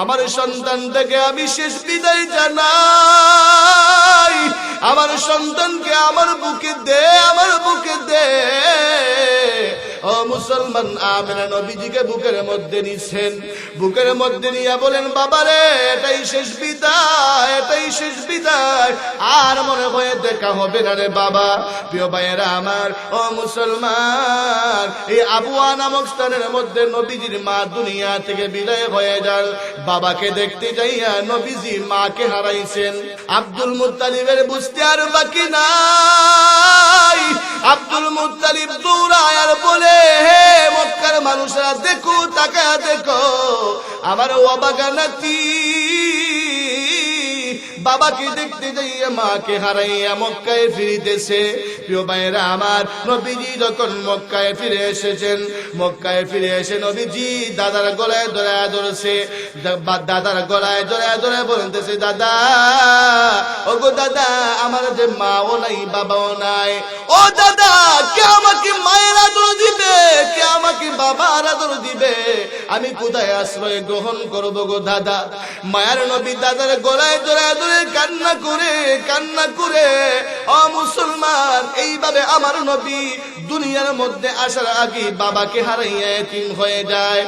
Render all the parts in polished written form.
আমার সন্তান থেকে আমি শেষ বিদায় জানাই। আমার সন্তানকে আমার বুকে দে, আমার বুকে দে। ও মুসলমান, আমিনা নবীজিকে বুকের মধ্যে নিছেন, বুকের মধ্যে নিয়ে বলেন, বাবারে এটাই শেষ বিদায়, এটাই শেষ বিদায়, আর মনে হয় দেখা হবে না রে বাবা। প্রিয় ভাইয়েরা আমার, ও মুসলমান, এই আবুয়া নামক স্থানের মধ্যে নবীজির মা দুনিয়া থেকে বিদায় হয়ে যান। বাবাকে দেখতে যাইয়া নবীজি মাকে হারাইছেন। আব্দুল মুত্তালিবের বুঝতে আর বাকি নাই। আব্দুল মুত্তালিব দৌড়ায় আর বলে, হে মক্কার মানুষরা দেখো, তাকায়া দেখো, আমার অবাগা নাতি বাবাকে দেখতে যাইয়া মাকে হারাইয়া মক্কায় ফিরিতেছে। প্রিয় ভাইয়েরা আমার, নবীজি যখন মক্কায় ফিরে এসেছেন, মক্কায় ফিরে এসে নবীজি দাদার গলায় ধরায়া ধরছে, দাদার গলায় ধরায়া ধরে বলতেছে, দাদা, ওগো দাদা, আমার যে মাও নাই বাবাও নাই, ও দাদা, কে আমাকে মায়ের আদর দিবে, কে আমাকে বাবার আদর দিবে, আমি কোথায় আশ্রয় গ্রহণ করবো গো দাদা। মায়ের নবী দাদার গলায় ধরায়া ধরে কান্না করে, কান্না করে, ও মুসলমান, এইভাবে আমার নবী দুনিয়ার মধ্যে আসার আগে বাবাকে হারাইয়া এতিম হয়ে যায়।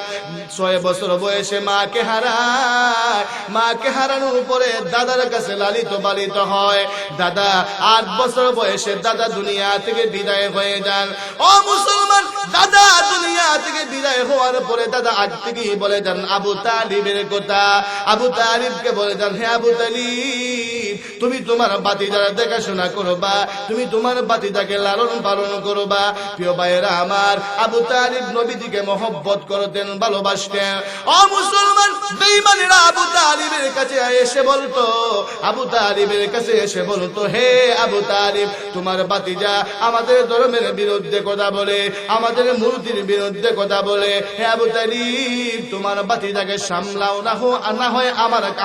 6 বছর বয়সে মাকে হারায়। মাকে হারানোর পরে দাদার কাছে লালিত পালিত হয়। দাদা 8 বছর বয়সে দাদা দুনিয়া থেকে বিদায় হয়ে যান। ও মুসলমান, দাদা দুনিয়া থেকে বিদায় হওয়ার পরে দাদা আজ থেকেই বলে যান আবু তালিবের কথা। আবু তালিবকে বলে যান, হে আবু তালিব, তুমি তোমার বাতিজার দেখাশোনা করবা, তুমি তোমার বাতিজাকে লালন পালন করবা। প্রিয় ভাইয়েরা আমার, আবু তালিব নবীজিকে মহব্বত করতেন, ভালোবাসতেন। ও মুসলমান, বেঈমানেরা আবু তালিবের কাছে এসে বলতো, আবু তালিবের কাছে এসে বলতো, হে আবু তালিব, তোমার বাতিজা আমাদের ধর্মের বিরুদ্ধে কথা বলে, আমাদের মূর্তির বিরুদ্ধে কথা বলে। হে আবু তালিব, তোমার বাতিজাকে সামলাও, না হয়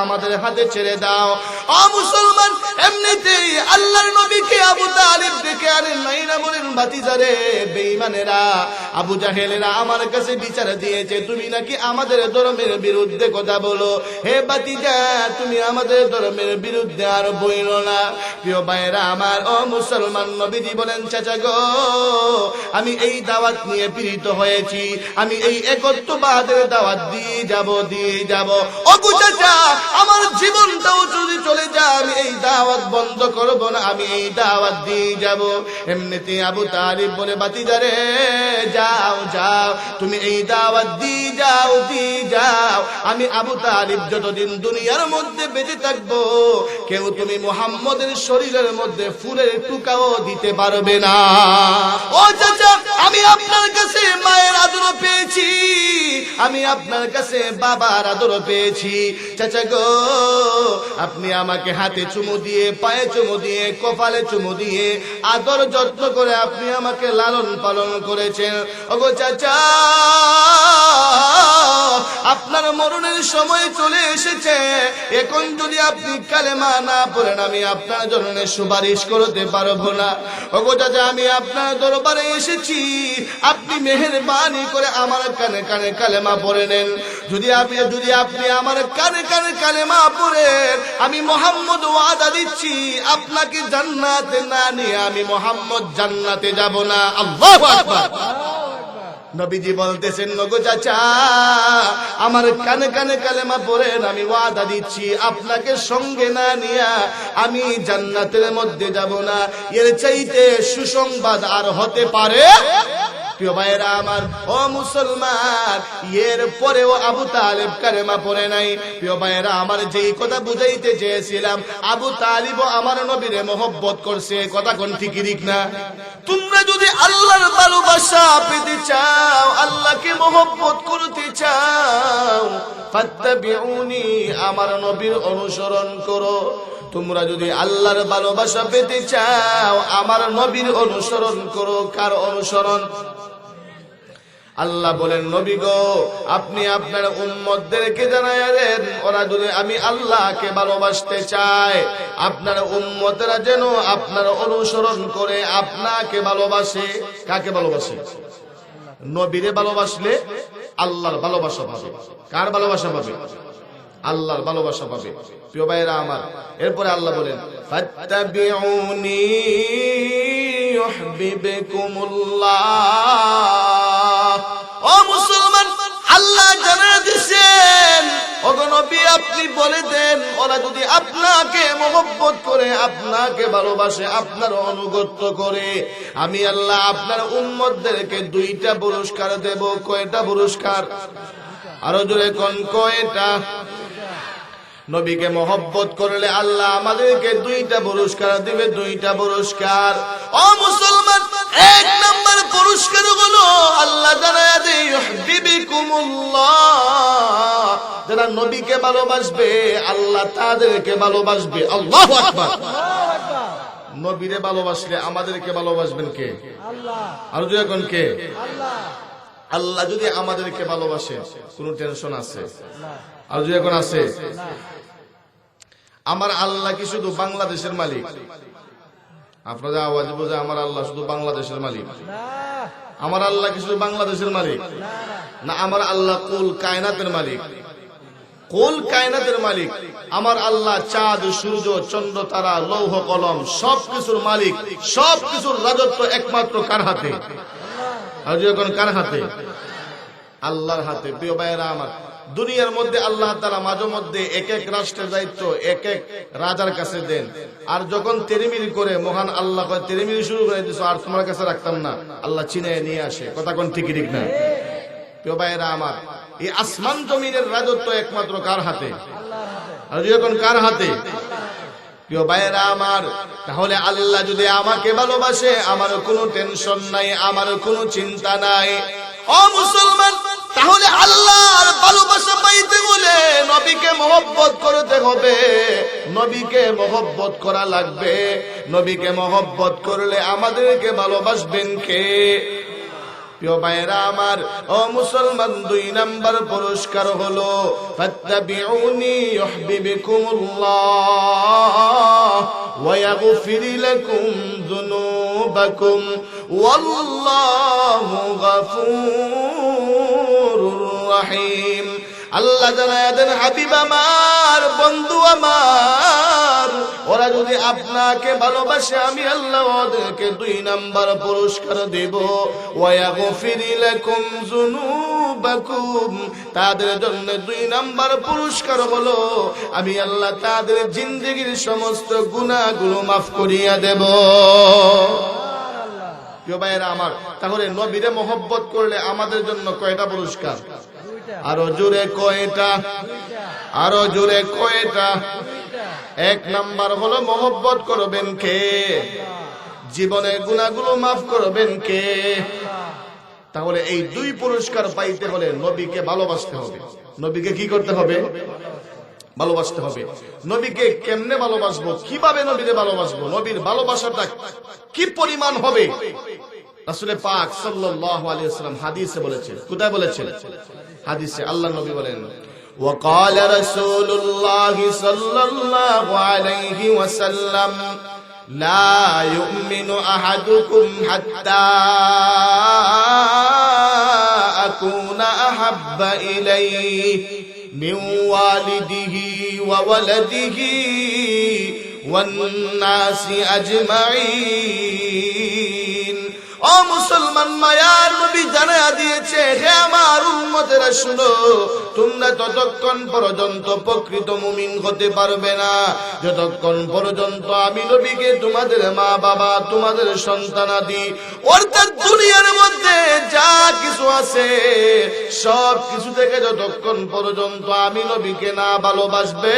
আমাদের হাতে ছেড়ে দাও। ও মুসলমান, এমনিতেই আল্লাহর নবীকে আবু তালিব ডেকে আনেন নাই না, বলেন, বাতিজারে, বেঈমানেরা আবু জাহেলেরা আমার কাছে বিচার দিয়েছে, তুমি নাকি আমাদের ধর্মের বিরুদ্ধে কথা বলো। হে বাতিজা, তুমি আমাদের ধর্মের বিরুদ্ধে আর বইল না। প্রিয় ভাইয়েরা আমার, ও মুসলমান, নবীজি বলেন, চাচা গো, আমি এই দাওয়াত নিয়ে পীড়িত হয়েছি, আমি এই একত্ববাদের দাওয়াত দিয়ে যাব। ও গো চাচা, আমার জীবনটাও যদি চলে যায়, আমি এই দাওয়াত বন্ধ করব না, আমি এই দাওয়াত দিয়ে যাব। এমনিতে আবু তালিব বলে, বাতিজারে, যাও যাও, তুমি এই দাওয়াত দিয়ে যাও। আমি আবু তালিব যতদিন দুনিয়ার মধ্যে বেঁচে থাকবো, কেউ তুমি মুহাম্মদের শরীরের মধ্যে ফুলের টুকাও দিতে পারবে না। ও চাচা, আমি আপনার কাছে মায়ের আদর পেয়েছি, আমি আপনার কাছে বাবার আদর পেয়েছি। চাচা গো, আপনি আমাকে হাতে চুমু দিয়ে, পায়ে চুমু দিয়ে, কপালে চুমু দিয়ে আদর যত্ন করে আপনি আমাকে লালন পালন করেছেন। ওগো চাচা, আপনার মরণের সময় চলে এসেছে, এখন যদি আপনি কালেমা না পড়েন, আমি আপনার জন্য সুপারিশ করতে পারবো না। ওগো চাচা, আমি আপনার দরবারে এসেছি, আপনি মেহেরবানি করে আমার কানে কানে কালেমা পড়ে নেন। যদি আপনি আমার কানে কানে কালেমা পড়েন, আমি মুহাম্মদ ওয়াদা দিচ্ছি, আপনাকে জান্নাতে না নিয়ে আমি মুহাম্মদ জান্নাতে যাব না। আল্লাহু আকবার। নবীজি বলতেছেন, ওগো চাচা, আমার কানে কানে কালেমা পড়েন, আমি ওয়াদা দিচ্ছি, আপনাকে সঙ্গে না নিয়া আমি জান্নাতের মধ্যে যাব না। এর চাইতে সুসংবাদ আর হতে পারে? প্রিয় ভাইয়েরা আমার, ও মুসলমান, এর পরেও আবু তালিব কালেমা পড়ে নাই। প্রিয় ভাইয়েরা আমার, যেই কথা বুঝাইতে চেয়েছিলাম, আবু তালিবও আমার নবীরে মহব্বত করছে। কথা কোন ঠিক না? তোমরা যদি আল্লাহর ভালোবাসা পেতে চাও, আল্লাহকে মহব্বত করতে চাও, ফাত্তাবিউনি, আমার নবীর অনুসরণ করো। তোমরা যদি আল্লাহর ভালোবাসা পেতে চাও, আমার নবীর অনুসরণ করো। কার অনুসরণ? আল্লাহ বলেন, নবী গো, আপনি আপনার উম্মতদেরকে জানায়া দেন, ওরা যদি আমি আল্লাহকে ভালোবাসতে চায়, আপনার উম্মতেরা যেন আপনার অনুসরণ করে আপনাকে ভালোবাসে। কাকে ভালোবাসে? নবীরে ভালোবাসলে আল্লাহর ভালোবাসা পাবে। কার ভালোবাসা পাবে? আল্লাহর ভালোবাসা পাবে। প্রিয় ভাইরা আমার, এরপরে আল্লাহ বলেন ফাত্তাবিউনি ইউহিব্বুকুমুল্লাহ। ও মুসলমান, আল্লাহ জানা দিয়েছেন, ওগো নবী আপনি বলে দেন, ওরা যদি আপনাকে মহব্বত করে, আপনাকে ভালোবাসে, আপনার অনুগত্য করে, আমি আল্লাহ আপনার উম্মতদেরকে 2টা পুরস্কার দেব। কয়টা পুরস্কার? আরো জোরে কোন কয়টা? নবীকে মহব্বত করলে আল্লাহ আমাদেরকে 2টা পুরস্কার দিবে, 2টা পুরস্কার। ও মুসলমান, 1 নম্বর পুরস্কার হলো আল্লাহ জানায়া দেয় ইউহিব্বুকুমুল্লাহ। যারা নবীকে ভালোবাসবে আল্লাহ তাদেরকে ভালোবাসবে। আল্লাহু আকবার। নবীরে ভালোবাসলে আমাদেরকে ভালোবাসবেন কে? আল্লাহ। আর যদি এখন কে? আল্লাহ। আল্লাহ যদি আমাদেরকে ভালোবাসে কোনো টেনশন আছে? আর যদি এখন আছে? আমার আল্লাহ কি শুধু বাংলাদেশের মালিক? আপনাদের আওয়াজ বোঝে আমার আল্লাহ শুধু বাংলাদেশের মালিক? আমার আল্লাহ কি শুধু বাংলাদেশের মালিক? না, আমার আল্লাহ কুল কায়নাতের মালিক। কুল কায়নাতের মালিক আমার আল্লাহ। চাঁদ, সূর্য, চন্দ্র, তারা, লৌহ কলম সবকিছুর মালিক। সবকিছুর রাজত্ব একমাত্র কার হাতে? আর যখন কার হাতে? আল্লাহর হাতে। প্রিয় ভাইয়েরা আমার, দুনিয়ার মধ্যে আল্লাহ তাআলা মাঝে মধ্যে এক এক রাষ্ট্রের দায়িত্ব এক এক রাজার কাছে দেন, আর যখন তেরিমিরি করে মহান আল্লাহ কয় তেরিমিরি শুরু করে দিছো, আর তোমার কাছে রাখতাম না, আল্লাহ চিনে নিয়ে আসে। কথা কোন ঠিক ঠিক না? প্রিয় ভাইয়েরা আমার, এই আসমান জমিনের রাজত্ব একমাত্র কার হাতে? আর যখন কার হাতে? প্রিয় ভাইয়েরা আমার, তাহলে আল্লাহ যদি আমাকে ভালোবাসে আমার কোনো টেনশন নাই, আমার কোনো চিন্তা নাই। ও মুসলমান, তাহলে আল্লাহর ভালোবাসা পাইতে হলে নবীকে মহব্বত করতে হবে, নবীকে মহব্বত করা লাগবে। নবীকে মহব্বত করলে আমাদেরকে ভালোবাসবেন কে? প্রিয় ভাইরা আমার, ও মুসলমান, 2 নাম্বার পুরস্কার হলো ফাত্তাবিউনি ইউহিব্বুকুমুল্লাহ ওয়া ইয়াগফির লাকুম যুনুবাকুম ওয়াল্লাহু গফুরুর রহিম। আল্লাহ জানায়া দেন, হাবিব আমার, বন্ধু আমার, ওরা যদি আপনাকে ভালোবাসে আমি আল্লাহ ওদেরকে 2 নাম্বার পুরস্কার দেব। ওয়া ইয়াগফির লাকুম যুনুবাকুম, তাদের জন্য 2 নাম্বার পুরস্কার হলো আমি আল্লাহ তাদের জিন্দেগীর সমস্ত গুনাহগুলো মাফ করিয়া দেব। প্রিয় ভাইয়েরা আমার, তাহলে নবীরে মহব্বত করলে আমাদের জন্য কয়টা পুরস্কার? আরো জোরে কয়টা? আরো জোরে কয়টা? 1 নাম্বার হলো মহব্বত করবেন কে? জীবনের গুনাহগুলো মাফ করবেন কে? তাহলে এই 2 পুরস্কার পাইতে হলে নবীকে ভালোবাসতে হবে। নবীকে কি করতে হবে? ভালোবাসতে হবে। নবীকে কেমনে ভালোবাসবো? কিভাবে নবীকে ভালোবাসবো? নবীর ভালোবাসাটা কি পরিমাণ হবে? রাসূল পাক সাল্লাল্লাহু আলাইহি ওয়াসাল্লাম হাদিসে বলেছেন। কোথায় বলেছেন? হাদিসে আল্লাহ নবী বলেন, وقال رسول الله صلى الله عليه وسلم لا يؤمن أحدكم حتى أكون أحب إليه من والده وولده والناس أجمعين। ও মুসলমান, মায়ার নবী জানায়া দিয়েছে, হে আমার উম্মতেরা শুনো, তোমরা ততক্ষণ পর্যন্ত প্রকৃত মুমিন হতে পারবে না যতক্ষণ পর্যন্ত আমি নবীকে তোমাদের মা বাবা, তোমাদের সন্তানাদি, অর্থাৎ দুনিয়ার মধ্যে যা কিছু আছে সব কিছু থেকে যতক্ষণ পর্যন্ত আমি নবীকে না ভালোবাসবে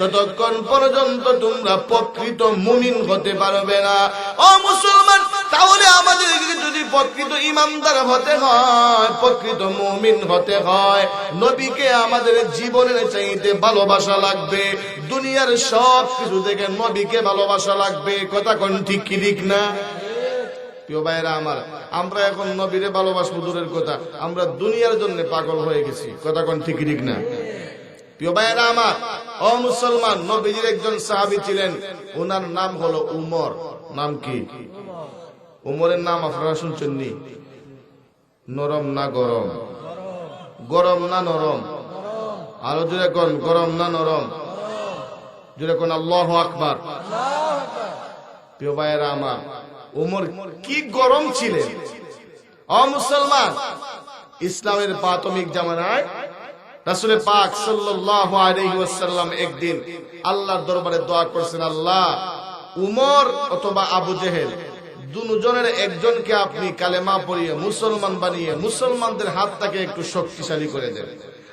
ততক্ষণ পর্যন্ত তোমরা প্রকৃত মুমিন হতে পারবে না। ও মুসলমান, তাহলে আমাদের যদি প্রকৃত ইমানদার হতে হয়, প্রকৃত মুমিন হতে হয়, নবীকে আমাদের জীবনের চাইতে ভালোবাসা লাগবে। দুনিয়ার সব কিছু থেকে নবীকে ভালোবাসা লাগবে। কথা কোন ঠিক কি ঠিক না? প্রিয় ভাইরা আমার, আমরা এখন নবীরে ভালোবাসবো দূরের কথা, আমরা দুনিয়ার জন্য পাগল হয়ে গেছি। কথা কোন ঠিক ঠিক না? প্রিয় ভাইরা আমার, ও মুসলমান, নবীজির একজন সাহাবী ছিলেন, ওনার নাম হলো উমর। নাম কি? উমরের নাম আপনারা শুনছেন নি? নরম না গরম? গরম না নরম? আরো জোরে কোন, গরম না নরম? জোরে কোন আল্লাহু আকবার। প্রিয় ভাইয়েরা আমার, উমর কি গরম ছিলেন! ও মুসলমান, ইসলামের প্রাথমিক জামানায় রাসূল পাক সাল্লাল্লাহু আলাইহি ওয়াসাল্লাম একদিন আল্লাহর দরবারে দোয়া করছেন, আল্লাহ, উমর অথবা আবু জেহেল দুজনের একজনকে আপনি কালেমা পড়িয়ে মুসলমান বানিয়ে মুসলমানদের হাতটাকে একটু শক্তিশালী করে দেন।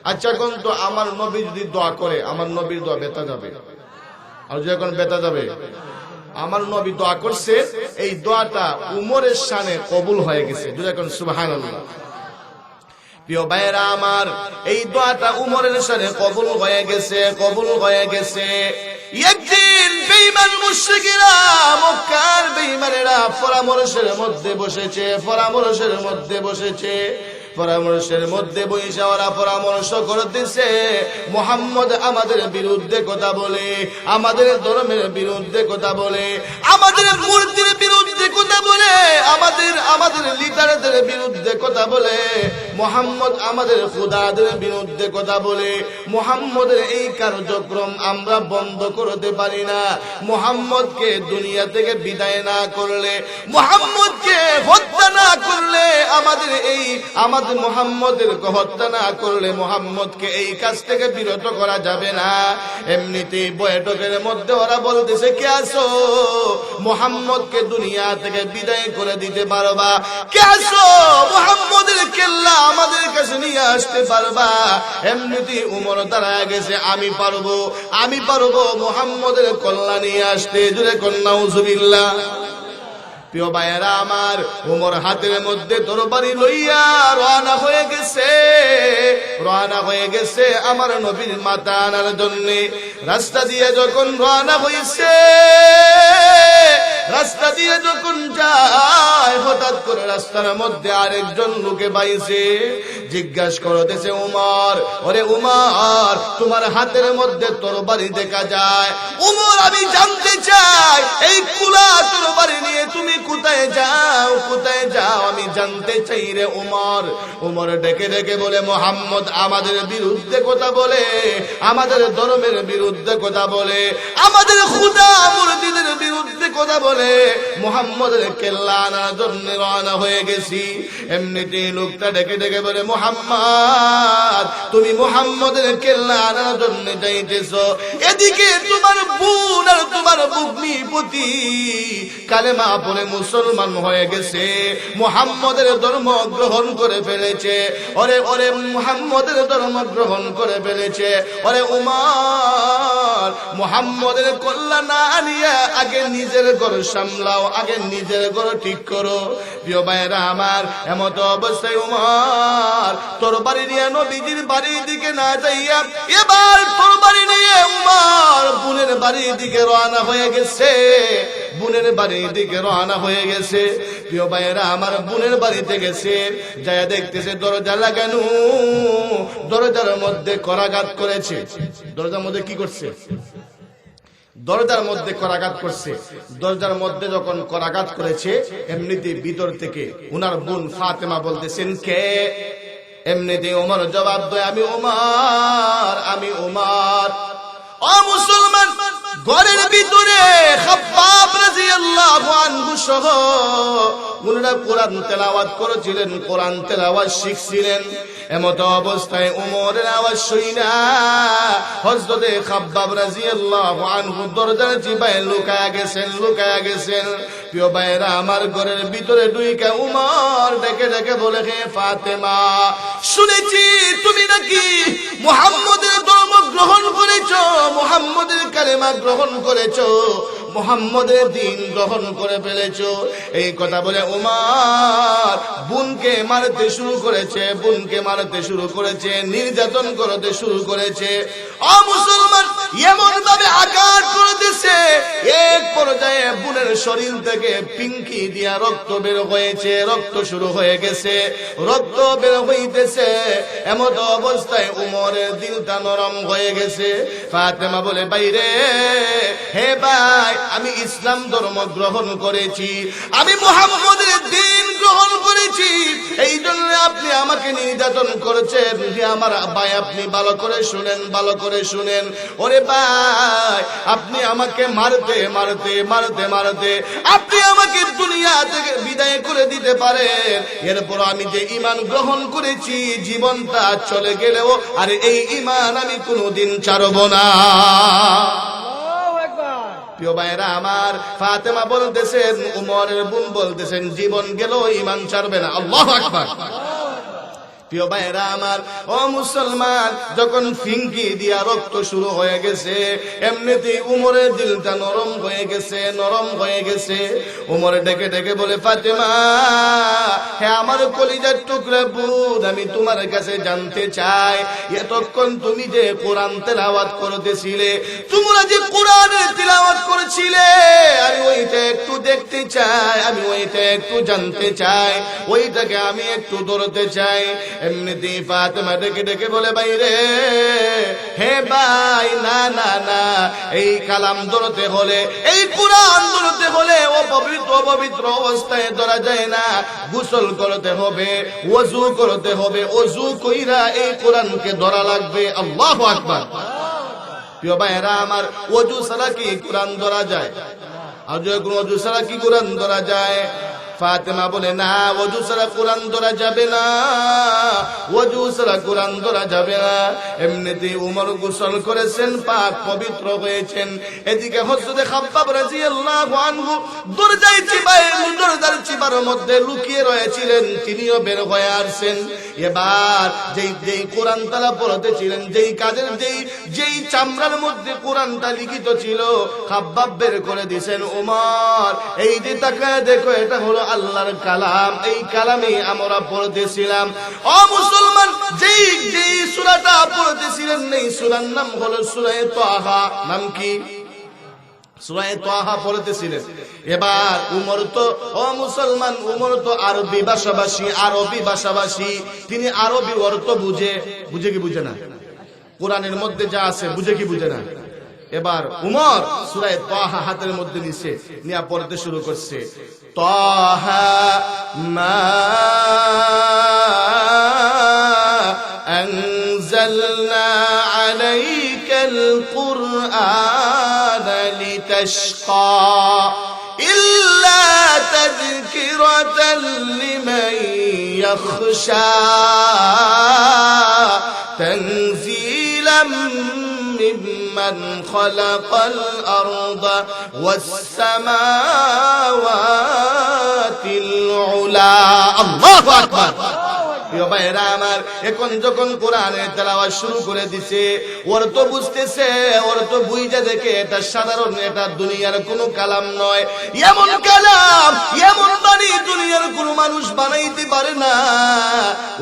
আচ্ছা কোন তো আমার নবী যদি দোয়া করে, আমার নবীর দোয়া বেতা যাবে? আর যখন বেতা যাবে, আমার নবী দোয়া করছে, এই দোয়াটা উমরের শানে কবুল হয়ে গেছে। যখন সুবহানাল্লাহ। প্রিয় ভাইয়েরা আমার, এই দোয়াটা উমরের শানে কবুল হয়ে গেছে, কবুল হয়ে গেছে। একদিন বেঈমান মুশরিকেরা, মক্কার বেঈমানেরা পরামর্শের মধ্যে বসেছে, পরামর্শের মধ্যে বসেছে। পরামর্শের মধ্যে বসে ওরা পরামর্শ করতেছে, মুহাম্মদ আমাদের বিরুদ্ধে কথা বলে, আমাদের ধর্মের বিরুদ্ধে কথা বলে, আমাদের মূর্তির বিরুদ্ধে কথা বলে, আমাদের লিডারদের বিরুদ্ধে কথা বলে, মুহাম্মদ আমাদের খোদাদের বিরুদ্ধে কথা বলে। মুহাম্মদের এই কার্যক্রম আমরা বন্ধ করতে পারি না। মুহাম্মদকে দুনিয়া থেকে বিদায় না করলে, মুহাম্মদকে হত্যা না করলে, আমাদের মুহাম্মদের হত্যা না করলে মুহাম্মদকে এই কাজ থেকে বিরত করা যাবে না। এমনিতেই বৈঠকের মধ্যে ওরা বলতেছে, কে আসো মুহাম্মদকে দুনিয়া থেকে বিদায় করে দিতে পারবা? কে আসো মুহাম্মদের কেল্লা আমাদের কাছে নিয়ে আসতে পারবা? এমনিতেই উমর দাঁড়ায় গেছে, আমি পারবো, আমি পারবো মুহাম্মদের কল্লা নিয়ে আসতে। জোরে কোন নাউজুবিল্লাহ। প্রিয় ভাইয়েরা আমার, উমর হাতের মধ্যে তরবারি লইয়া রওনা হয়ে গেছে, রওনা হয়ে গেছে আমার নবীর মাথা আনার জন্য। রাস্তা দিয়ে যখন রওনা হইছে, রাস্তা দিয়ে যখন যায়, হঠাৎ করে রাস্তার মধ্যে আরেকজন লোকে পাইছে, জিজ্ঞাসা করতেছে, উমর, ওরে উমর, তোমার হাতের মধ্যে তরবারি দেখা যায়। উমর, আমি জানতে চাই এই কুলা তরবারি নিয়ে তুমি কোথায় যাও, কোথায় যাও, আমি জানতে চাই রে উমর। উমর ডেকে ডেকে বলে, মুহাম্মদ আমাদের বিরুদ্ধে কথা বলে, আমাদের ধর্মের বিরুদ্ধে কথা বলে, আমাদের খোদা মুর্শিদের বিরুদ্ধে কথা বলে, মুহাম্মদের কেল্লা আনার জন্য রওনা হয়ে গেছি। এমনিতেই লোকটা ডেকে ডেকে বলে, মুহাম্মদ, তুমি মুহাম্মদের কেল্লা আনার জন্য যাইতেছো, এদিকে তোমার বোন আর তোমার ভগ্নিপতি কালেমা পড়ে মুসলমান হয়ে গেছে, মুহাম্মদের ধর্ম গ্রহণ করে ফেলেছে। ওরে ওরে মুহাম্মদের ধর্ম গ্রহণ করে ফেলেছে। ওরে উমর, মুহাম্মদের কল্লা না নিয়ে আগে নিজের ঘর সামলাও, আগে নিজের ঘর ঠিক করো। প্রিয় ভাইরা আমার, এমত অবস্থায় উমর তরবারি নিয়ে নবীজির বাড়ির দিকে না যাইয়া এবার তরবারি নিয়ে উমর বোনের বাড়ির দিকে রওনা হয়ে গেছে, বোনের বাড়ির দিকে রওনা হয়ে গেছে। প্রিয় ভাইয়েরা আমার, বোনের বাড়িতে গেছে, যায় দেখতেছে দরজা লাগানো, দরজার মধ্যে করাঘাত করেছে। দরজার মধ্যে কি করছে? দরজার মধ্যে করাঘাত করছে। দরজার মধ্যে যখন করাঘাত করেছে, এমনিতে ভিতর থেকে উনার বোন ফাতেমা বলতেছেন, কে? এমনিতে ওমর জবাব দেয়, আমি ওমর, আমি ওমর। ও মুসলমান, ঘরের ভিতরে খাব্বাব রাদিয়াল্লাহু আনহু সহ উনারা কোরআন তেলাওয়াত করেছিলেন, কোরআন তেলাওয়াত শিখছিলেন। এমত অবস্থায় উমরের আওয়াজ শুইনা হযরতে খাব্বাব রাদিয়াল্লাহু আনহু দরজার চিপায় লুকায়া গেছেন, লুকায়া গেছেন। প্রিয় ভাইরা আমার, ঘরের ভিতরে ঢুইকা উমর ডেকে ডেকে বলে, হে ফাতেমা, শুনেছি তুমি নাকি মুহাম্মদের ধর্ম গ্রহণ করেছো, মুহাম্মদের কালেমা গ্রহণ করেছো, মুহাম্মদের দ্বীন গ্রহণ করে ফেলেছো। এই কথা বলে উমর বোনকে মারতে শুরু করেছে, বোনকে মারতে শুরু করেছে, নির্যাতন করতে শুরু করেছে। ও মুসলমান, এমন ভাবে আঘাত করতেছে, এক পর্যায়ে বোনের শরীর থেকে পিঙ্কি দিয়া রক্ত বের হয়েছে, রক্ত শুরু হয়ে গেছে, রক্ত বের হইতেছে। এমন অবস্থায় উমরের দিলটা নরম হয়ে গেছে। ফাতেমা বলে, বাইরে, হে ভাই, আমি ইসলাম ধর্ম গ্রহণ করেছি, আমি মুহাম্মদের দ্বীন গ্রহণ করেছি, এই জন্য আপনি আমাকে নির্যাতন করেছেন। যে আমার ভাই, আপনি ভালো করে শুনেন, ভালো করে শুনেন। ওরে ভাই, আপনি আমাকে মারতে মারতে মারতে মারতে আপনি আমাকে দুনিয়া থেকে বিদায় করে দিতে পারেন, এরপর আমি যে ঈমান গ্রহণ করেছি জীবনটা চলে গেলেও আর এই ঈমান আমি কোনোদিন ছাড়ব না। প্রিয় ভাইরা আমার, ফাতেমা বলতেছেন, উমরের বোন বলতেছেন, জীবন গেল ঈমান ছাড়বে না। আল্লাহু আকবার। প্রিয় ভাইরা আমার, ও মুসলমান, যখন ফিঙ্কি দিয়া রক্ত শুরু হয়ে গেছে, এমনিতেই উমরের দিলটা নরম হয়ে গেছে, নরম হয়ে গেছে। উমর ডেকে ডেকে বলে, ফাতেমা, হে আমার কলিজার টুকরা বোন, আমি তোমার কাছে জানতে চাই, এতক্ষণ তুমি যে কোরআন তেলাওয়াত করতেছিলে, তোমরা যে কোরআনের তেলাওয়াত করেছিলে, আমি ওইটা একটু দেখতে চাই, আমি ওইটা একটু জানতে চাই, ওইটাকে আমি একটু ধরতে চাই। এমনিতেই ফাতেমা ডেকে ডেকে বলে, ভাই রে, হে ভাই, না না না, এই কালাম ধরতে হলে, এই কোরআন ধরতে হলে অপবিত্র অবস্থায় ধরা যায় না, গোসল করতে হবে, ওযু করতে হবে, ওযু কইরা এই কোরআনকে ধরা লাগবে। আল্লাহু আকবার। প্রিয় ভাইরা আমার, ওযু ছাড়া কি কোরআন ধরা যায়? আর যখন ওযু ছাড়া কি কোরআন ধরা যায়? ফাতেমা বলে, না, ওযু ছাড়া কোরআন ধরা যাবে না, ওযু ছাড়া কোরআন ধরা যাবে না। এমনিতেই উমর গোসল করেছেন, পাক পবিত্র হয়েছেন। এদিকে হযরত খাব্বাব রাদিয়াল্লাহু আনহু দরজার চিপার মধ্যে লুকিয়ে রয়েছিলেন, তিনিও বের হয়ে আসছেন। এবার যেই কোরআন তালা পড়তেছিলেন, যেই কাজের যেই চামড়ার মধ্যে কোরআনটা লিখিত ছিল, খাব্বাব বের করে দিয়েছেন, উমর, এই যে তাকায় দেখো, এটা হলো আল্লাহর কালাম, এই কালামে আমরা পড়তেছিলাম। ও মুসলমান, যেই সূরাটা পড়তেছিলেন, এই সূরার নাম হলো সূরা তাহা। নাম কি? সূরা তাহা পড়তেছিলেন। এবার উমর তো, ও মুসলমান, উমর তো আরবি ভাষাভাষী, তিনি আরবি অর্থ বুঝে কি বুঝে না? কোরআনের মধ্যে যা আছে বুঝে কি বুঝে না? এবার উমর সূরা তাহা হাতের মধ্যে নিছে, নিয়ে পড়তে শুরু করছে, তাহা মা আনজালনা আলাইকাল কুরআন লিতাশকা ইল্লা তাযকিরাতাল লিমান ইয়াখশা তানজিলাম মিম্মান খালাকাল আরদা ওয়াস সামাওয়াতিল উলা। আল্লাহু আকবার। প্রিয় ভাইরা আমার, এখন যখন কোরআনের তেলাওয়াত শুরু করে দিছে, ওর তো বুঝতেছে, ওর তো বুঝা দেখে এটা সাধারণ, এটা দুনিয়ার কোনো কালাম নয়, এমন কালাম, এমন বাণী দুনিয়ার কোনো মানুষ বানাইতে পারে না।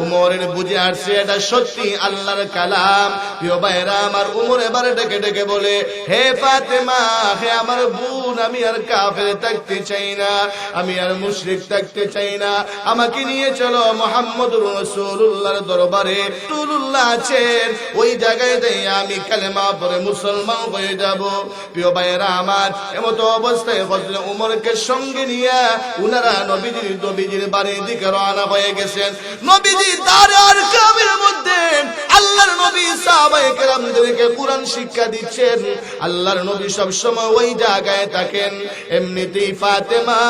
উমরের বুঝে আসছে এটা সত্যি আল্লাহর কালাম। প্রিয় ভাইরা আমার, উমর এবারে ডেকে ডেকে বলে, হে ফাতেমা, হে আমার বোন, আমি আর কাফের থাকতে চাই না, আমি আর মুশরিক থাকতে চাই না, আমাকে নিয়ে চলো মুহাম্মদুর রাসূলুল্লাহর দরবারে। রাসূলুল্লাহ আছেন, ওই জায়গায় দিয়ে আমি কালেমা পড়ে মুসলমান হয়ে যাব। প্রিয় ভাইরা আমার, এমত অবস্থায় হযরত উমরকে সঙ্গে নিয়ে উনারা নবীজির বাড়ির দিকে রওনা হয়ে গেছেন। নবীজি দারে আরকামের মধ্যে আল্লাহর নবী সাহাবায়ে কেরামদেরকে কোরআন শিক্ষা দিচ্ছেন। আল্লাহর নবী সব সময় ওই জায়গায় থাকেন। এমনিতেই ফাতেমা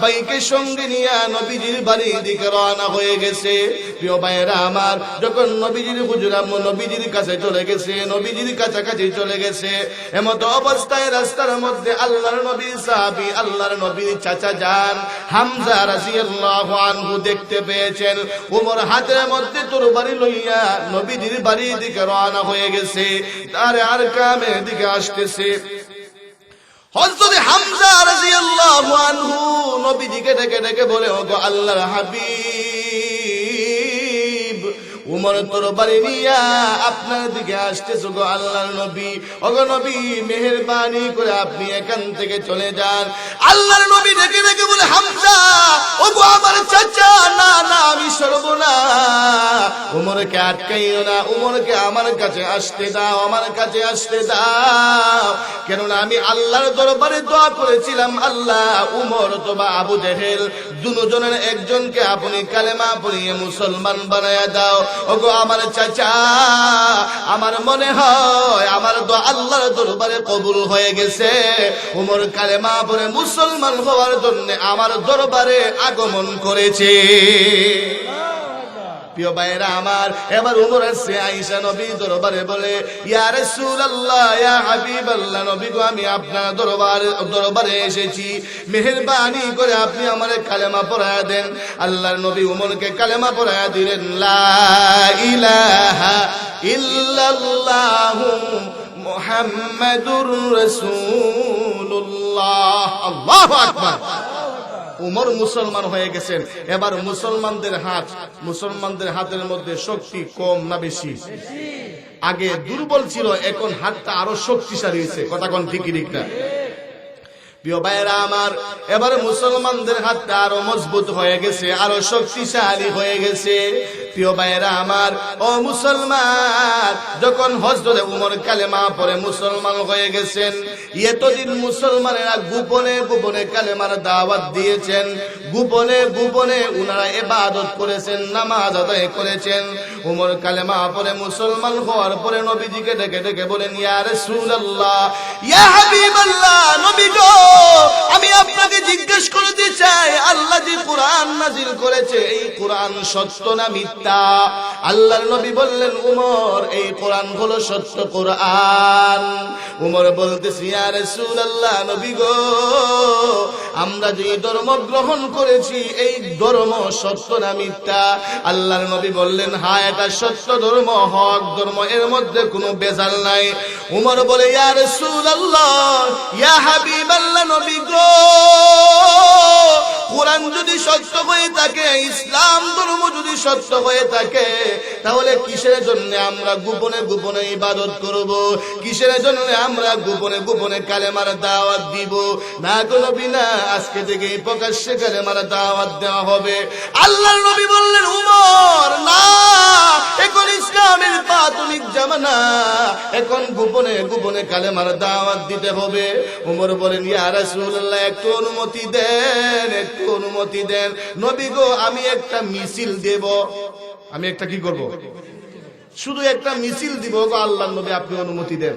ভাইকে সঙ্গে নিয়ে নবীজির বাড়ির দিকে রওনা হয়ে গেছে। প্রিয় ভাইরা আমার, যখন নবীজির হুজুরা নবীজির কাছে চলে গেছে, নবীজির কাছাকাছি চলে গেছে, এমত অবস্থায় রাস্তার মধ্যে আল্লাহর নবী সাহাবী, আল্লাহর নবীর চাচা যান হামজা রাদিয়াল্লাহু আনহু দেখতে পেয়েছেন। ওমর হাতের মধ্যে তরবারি লইয়া নবীজির বাড়ির দিকে রওনা হয়ে গেছে, দারে আরকামের দিকে আসতেছে। হযরত হামজা রাদিয়াল্লাহু আনহু নবীজিকে ডেকে ডেকে বলে, ওগো আল্লাহর হাবিব, উমর তরবারি নিয়া আপনার দিকে আসতেছে গো আল্লাহর নবী। ওগো নবী মেহেরবানি করে আপনি এখান থেকে চলে যান। আল্লাহর নবী ডেকে ডেকে বলে হামজা ওগো আমার চাচা, না না আমি সরবো না, উমরকে আটকাইও না, উমরকে আমার কাছে আসতে দাও, আমার কাছে আসতে দাও, কেননা আমি আল্লাহর দরবারে দোয়া করেছিলাম, আল্লাহ উমর অথবা আবু জেহেল দুজনের একজনকে আপনি কালেমা পড়িয়ে মুসলমান বানায়া দাও। ওগো আমার চাচা, আমার মনে হয় আমার দোয়া আল্লাহর দরবারে কবুল হয়ে গেছে, উমর কালেমা পড়ে মুসলমান হওয়ার জন্য আমার দরবারে আগমন করেছে। প্রিয় ভাইরা আমার, এবার উমর আসছে আয়েশা নবী দরবারে বলে ইয়া রাসূলুল্লাহ ইয়া হাবিবাল্লাহ, নবী গো আমি আপনার দরবারে এসেছি, মেহেরবানি করে আপনি আমারে কালেমা পড়ায়া দেন। আল্লাহর নবী উমরকে কালেমা পড়ায়া দিলেন, লা ইলাহা ইল্লাল্লাহু মুহাম্মাদুর রাসূলুল্লাহ। আল্লাহু আকবার। উমর মুসলমান হয়ে গেছেন। এবার মুসলমানদের হাতের মধ্যে শক্তি কম না বেশি? আগে দুর্বল ছিল, এখন হাতটা আরো শক্তিশালী হয়েছে। কথা কোন ঠিক না? প্রিয় ভাইরা আমার, এবার মুসলমানদের হাতটা আরো মজবুত হয়ে গেছে, আরো শক্তিশালী হয়ে গেছে। প্রিয় ভাইরা আমার, ও মুসলমান, যখন হযরত উমর কালেমা পড়ে মুসলমান হয়ে গেছেন, এতদিন মুসলমানেরা গোপনে গোপনে কালেমার দাওয়াত দিয়েছেন, গোপনে গোপনে উনারা ইবাদত করেছেন, নামাজ আদায় করেছেন। উমর কালেমা পড়ে মুসলমান হওয়ার পরে নবীজিকে ডেকে ডেকে বলেন, ইয়া রাসূলুল্লাহ ইয়া হাবিবাল্লাহ, নবী গো আমি আপনাকে জিজ্ঞেস করতে চাই, আল্লাহ যে কোরআন নাযিল করেছে এই কোরআন সত্য না মিথ্যা? আল্লাহর নবী বললেন, উমর এই কোরআন হলো সত্য কোরআন। উমর বলতেছে, ইয়া রাসূলুল্লাহ, নবী গো আমরা যে ধর্ম গ্রহণ করেছি এই ধর্ম সত্য না মিথ্যা? আল্লাহর নবী বললেন, হ্যাঁ এটা সত্য ধর্ম, হক ধর্ম, এর মধ্যে কোনো ভেজাল নাই। উমর বলে, ইয়া রাসূলুল্লাহ ইয়া হাবিবাল্লাহ, নবী গো কোরআন যদি সত্য হয়ে থাকে, ইসলাম ধর্ম যদি সত্য হয়ে থাকে, তাহলে কিসের জন্য আমরা গোপনে গোপনে ইবাদত করব? কিসের জন্য আমরা গোপনে গোপনে কালেমার দাওয়াত দিব? না গো নবী না, আজকে থেকে প্রকাশ্যে কালেমার দাওয়াত দেওয়া হবে। আল্লাহর নবী বললেন, উমর না, এখন ইসলামের প্রাথমিক জামানা, এখন গোপনে গোপনে কালেমার দাওয়াত দিতে হবে। উমর বলেন, ইয়া রাসূলুল্লাহ একটু অনুমতি দেন, একটু অনুমতি দেন। নবী গো আমি একটা মিছিল দেব। আমি একটা কি করব? শুধু একটা মিছিল দিব। গো আল্লাহর নবী আপনি অনুমতি দেন।